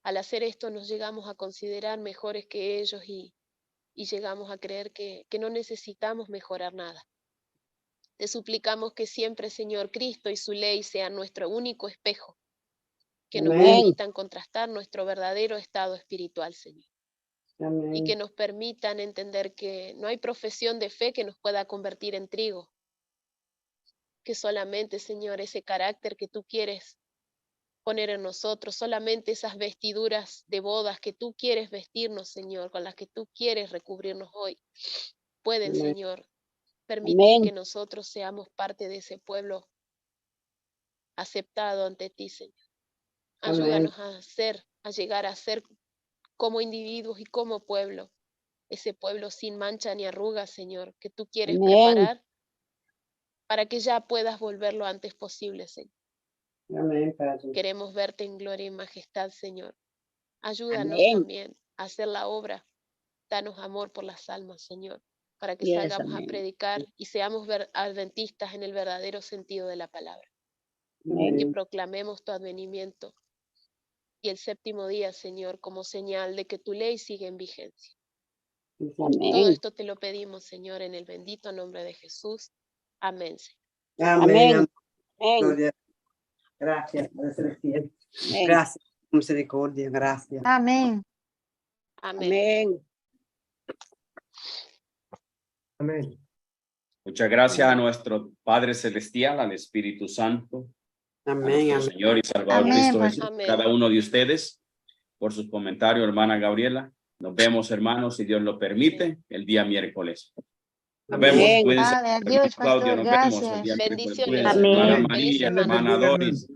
al hacer esto nos llegamos a considerar mejores que ellos y llegamos a creer que no necesitamos mejorar nada. Te suplicamos que siempre, Señor, Cristo y su ley sean nuestro único espejo, que nos Amén. permitan contrastar nuestro verdadero estado espiritual, Señor. Y Amén. que nos permitan entender que no hay profesión de fe que nos pueda convertir en trigo, que solamente, Señor, ese carácter que tú quieres poner en nosotros, solamente esas vestiduras de bodas que tú quieres vestirnos, Señor, con las que tú quieres recubrirnos hoy, pueden, Amén. Señor, permitir Amén. que nosotros seamos parte de ese pueblo aceptado ante ti, Señor. Amén. Ayúdanos a llegar a ser como individuos y como pueblo, ese pueblo sin mancha ni arruga, Señor, que tú quieres Amén. preparar para que ya puedas volver lo antes posible, Señor. Amén, Padre. Queremos verte en gloria y majestad, Señor. Ayúdanos Amén. también a hacer la obra. Danos amor por las almas, Señor, para que Yes, salgamos a amén. predicar y seamos adventistas en el verdadero sentido de la palabra. Amén. Que Amén. proclamemos tu advenimiento y el séptimo día, Señor, como señal de que tu ley sigue en vigencia. Todo Amén. esto te lo pedimos, Señor, en el bendito nombre de Jesús. Amén, Señor. Amén. Amén. Amén. Gloria. Gracias, Padre Celestial. Amén. Gracias, misericordia, gracias. Amén. Amén. Amén. Amén. Muchas gracias a nuestro Padre Celestial, al Espíritu Santo, a Amén, nuestro amén. Señor y Salvador Amén, Cristo pues. Jesús, Amén. cada uno de ustedes, por sus comentarios, hermana Gabriela. Nos vemos, hermanos, si Dios lo permite, el día miércoles. Nos Amén. vemos, Amén. cuídense. Vale, Hermano adiós, Claudio, pastor. nos vemos el Gracias. día miércoles. Bendiciones, Cuídense. Amén. Hermana Amén. María, Feliz semana. hermana Doris,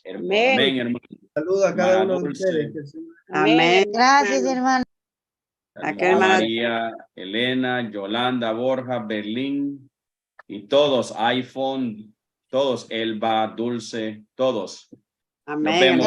Amén. amén, hermano. Saludo a cada Hermana uno de Dulce, ustedes. Que el Señor Amén. Gracias, hermano. Acá, hermana hermana. María, Elena, Yolanda, Borja, Berlín y todos, iPhone, todos, Elba, Dulce, todos. Nos Amén. vemos.